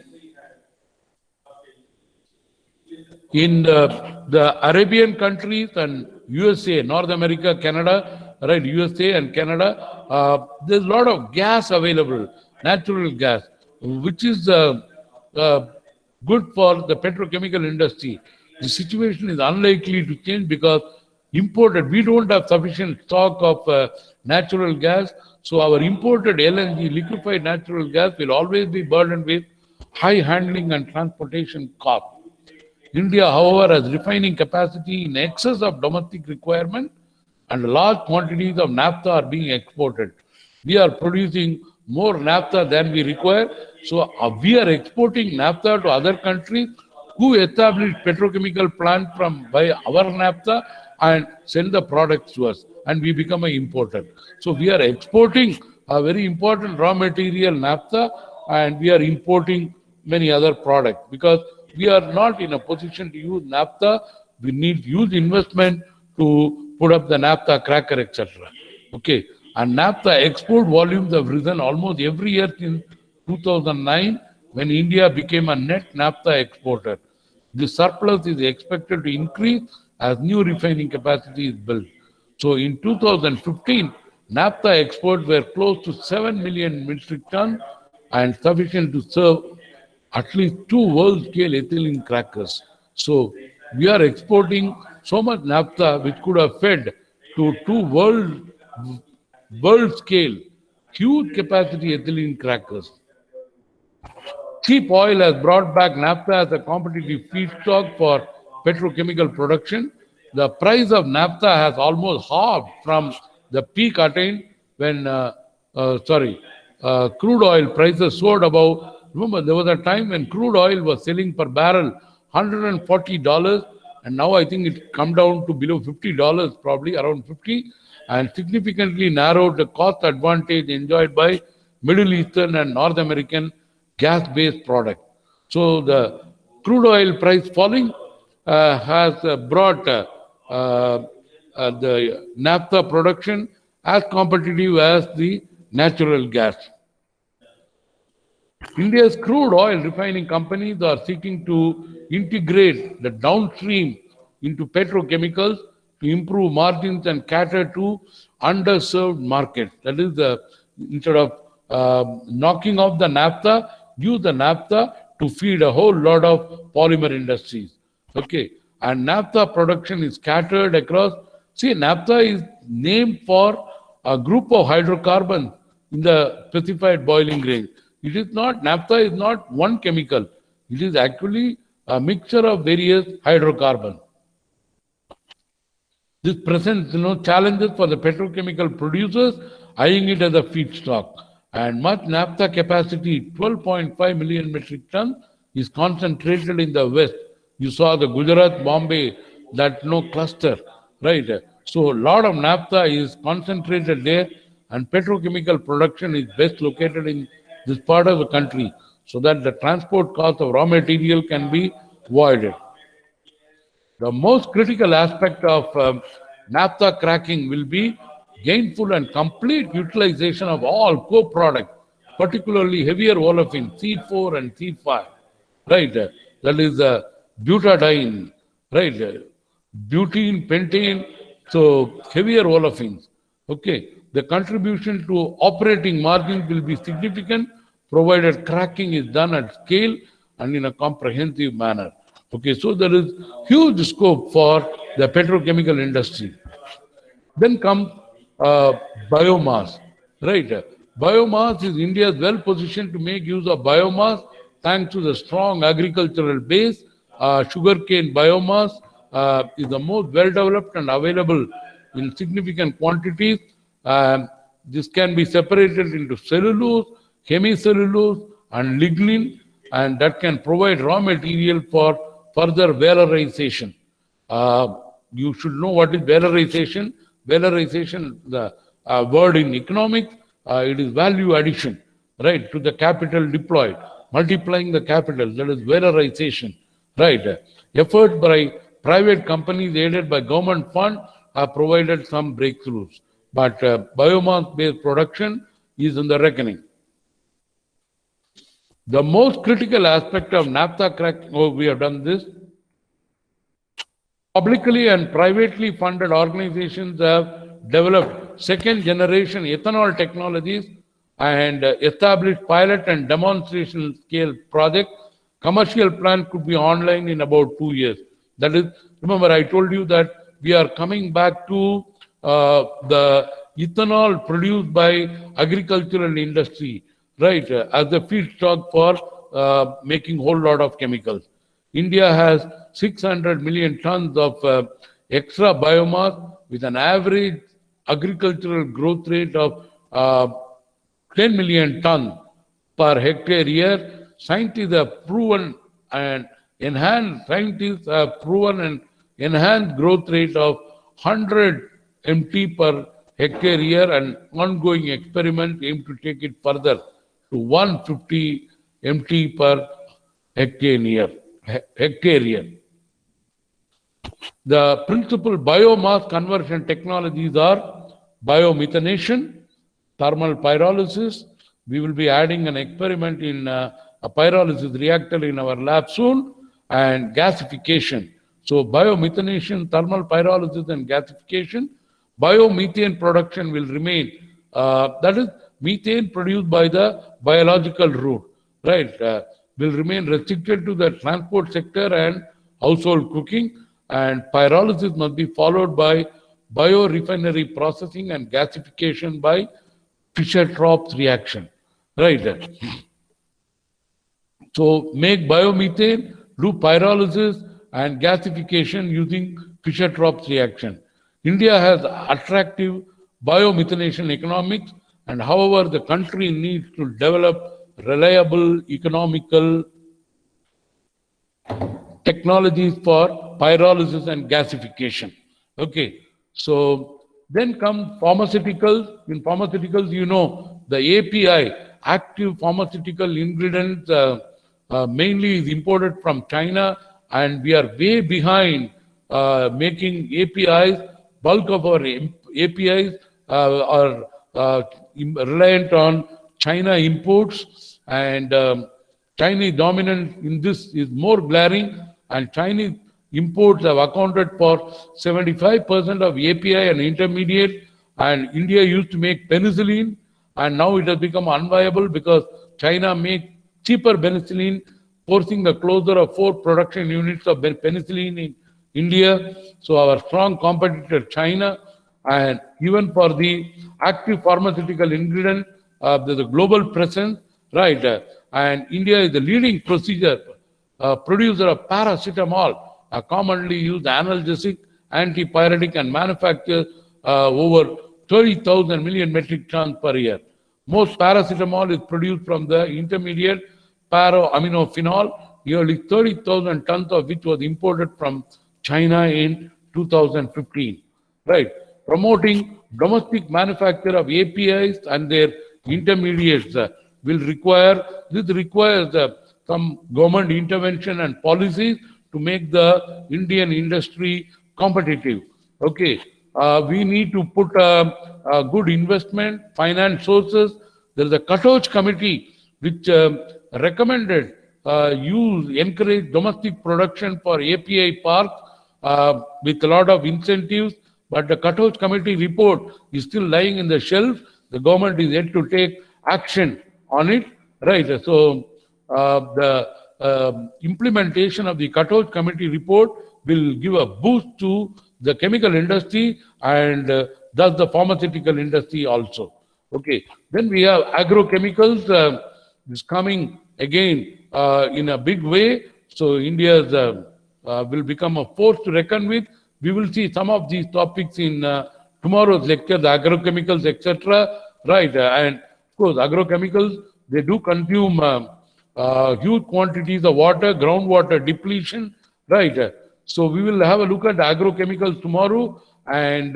in the Arabian countries and USA, North America, Canada, right, USA and Canada, there's a lot of gas available, natural gas, which is good for the petrochemical industry. The situation is unlikely to change because imported, we don't have sufficient stock of natural gas, so our imported LNG, liquefied natural gas, will always be burdened with high handling and transportation costs. India, however, has refining capacity in excess of domestic requirement and large quantities of naphtha are being exported. We are producing more naphtha than we require. So we are exporting naphtha to other countries who establish petrochemical plant from by our naphtha and send the products to us, and we become an importer. So we are exporting a very important raw material naphtha, and we are importing many other products because we are not in a position to use naphtha. We need huge investment to put up the naphtha cracker, etc. Okay, and naphtha export volumes have risen almost every year since 2009 when India became a net naphtha exporter. The surplus is expected to increase as new refining capacity is built. So in 2015, naphtha exports were close to 7 million metric tons and sufficient to serve at least two world-scale ethylene crackers. So we are exporting so much naphtha which could have fed to two world-scale huge capacity ethylene crackers. Cheap oil has brought back naphtha as a competitive feedstock for petrochemical production. The price of naphtha has almost halved from the peak attained when, crude oil prices soared above. Remember, there was a time when crude oil was selling per barrel $140, and now I think it's come down to below $50, probably around 50, and significantly narrowed the cost advantage enjoyed by Middle Eastern and North American gas-based product. So the crude oil price falling has brought the naphtha production as competitive as the natural gas. India's crude oil refining companies are seeking to integrate the downstream into petrochemicals to improve margins and cater to underserved markets. That is, instead of knocking off the naphtha, use the naphtha to feed a whole lot of polymer industries. Okay, and naphtha production is scattered across. See, naphtha is named for a group of hydrocarbons in the specified boiling range. It is not, naphtha is not one chemical. It is actually a mixture of various hydrocarbons. This presents challenges for the petrochemical producers, eyeing it as a feedstock. And much naphtha capacity, 12.5 million metric tons, is concentrated in the west. You saw the Gujarat, Bombay, that cluster, right? So a lot of naphtha is concentrated there. and petrochemical production is best located in this part of the country so that the transport cost of raw material can be avoided. The most critical aspect of naphtha cracking will be gainful and complete utilization of all co-products, particularly heavier olefin C4 and C5, right? That is butadiene, right? Butene, pentane, so heavier olefins. Okay, the contribution to operating margins will be significant provided cracking is done at scale and in a comprehensive manner. Okay, so there is huge scope for the petrochemical industry. Then comes uh, biomass, right? Biomass is India is well positioned to make use of biomass thanks to the strong agricultural base. Sugarcane biomass is the most well developed and available in significant quantities. This can be separated into cellulose, hemicellulose, and lignin, and that can provide raw material for further valorization. You should know what is valorization. Valorization, the word in economics, it is value addition, right, to the capital deployed, multiplying the capital, that is valorization, right. Effort by private companies aided by government fund have provided some breakthroughs, but biomass-based production is in the reckoning. The most critical aspect of naphtha cracking, we have done this. Publicly and privately funded organizations have developed second generation ethanol technologies and established pilot and demonstration scale projects. Commercial plant could be online in about 2 years. That is, remember I told you that we are coming back to the ethanol produced by agricultural industry, right, as a feedstock for making whole lot of chemicals. India has 600 million tons of extra biomass with an average agricultural growth rate of 10 million tons per hectare year. Scientists have proven and scientists have proven an enhanced growth rate of 100 MT per hectare year, and ongoing experiment aim to take it further to 150 MT per hectare year. The principal biomass conversion technologies are biomethanation, thermal pyrolysis. We will be adding an experiment in a pyrolysis reactor in our lab soon, and gasification. So biomethanation, thermal pyrolysis and gasification. Biomethane production will remain, that is methane produced by the biological route, right, will remain restricted to the transport sector and household cooking, and pyrolysis must be followed by biorefinery processing and gasification by Fischer-Tropsch reaction, right. So make biomethane, do pyrolysis and gasification using Fischer-Tropsch reaction. India has attractive biomethanation economics, and however the country needs to develop reliable, economical technologies for pyrolysis and gasification. Okay, so then come pharmaceuticals. In pharmaceuticals, you know, the API, active pharmaceutical ingredients, mainly is imported from China, and we are way behind making APIs. Bulk of our APIs are reliant on China imports, and Chinese dominance in this is more glaring, and Chinese imports have accounted for 75% of API and intermediate, and India used to make penicillin, and now it has become unviable because China makes cheaper penicillin, forcing the closure of 4 production units of penicillin in India. So our strong competitor China, and even for the active pharmaceutical ingredient, there's a global presence, right? And India is the leading producer of paracetamol, a commonly used analgesic, antipyretic, and manufactures over 30,000 million metric tons per year. Most paracetamol is produced from the intermediate para-aminophenol, nearly 30,000 tons of which was imported from China in 2015. Right. Promoting domestic manufacture of APIs and their intermediates will require, this requires some government intervention and policies to make the Indian industry competitive. Okay, we need to put a good investment, finance sources. There is a Katoch committee which recommended encourage domestic production for API parks with a lot of incentives. But the Katoch committee report is still lying in the shelf. The government is yet to take action on it. Right. So the implementation of the Katoch committee report will give a boost to the chemical industry and thus the pharmaceutical industry also. Okay. Then we have agrochemicals is coming again in a big way. So India will become a force to reckon with. We will see some of these topics in tomorrow's lecture, the agrochemicals, etc. Right. And of course, agrochemicals, they do consume huge quantities of water, groundwater depletion. Right. So we will have a look at agrochemicals tomorrow. And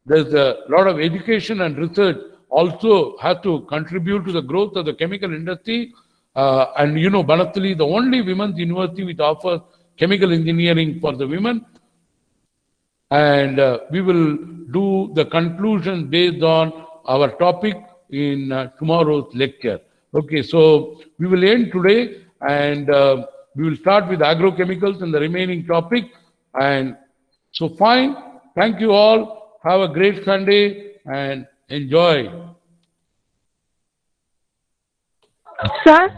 there's a lot of education and research also has to contribute to the growth of the chemical industry. And you know, Banathali, the only women's university which offers chemical engineering for the women. And we will do the conclusion based on our topic in tomorrow's lecture. Okay, so we will end today and we will start with agrochemicals and the remaining topic. And so fine, thank you all. Have a great Sunday and enjoy. Sir,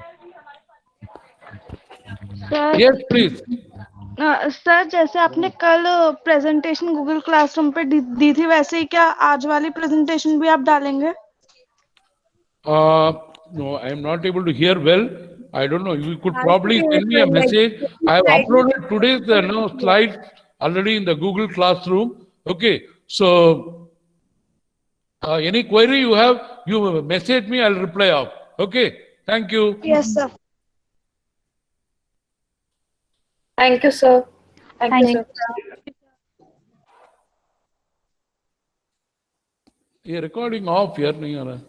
sir Yes, please. Sir जैसे आपने कल presentation Google classroom पे दी थी वैसे ही क्या आज वाली presentation भी आप डालेंगे? No, I am not able to hear well. I don't know. You could probably send me a message. I have uploaded today's slides already in the Google Classroom. Okay. So any query you have, you message me. I'll reply off. Okay. Thank you. Yes, sir. Thank you, sir. Thank you, sir. ये recording off यार नहीं आ रहा.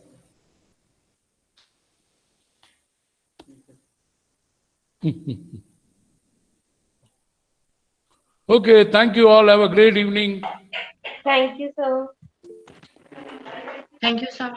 Okay, thank you all. Have a great evening. Thank you, sir. Thank you, sir.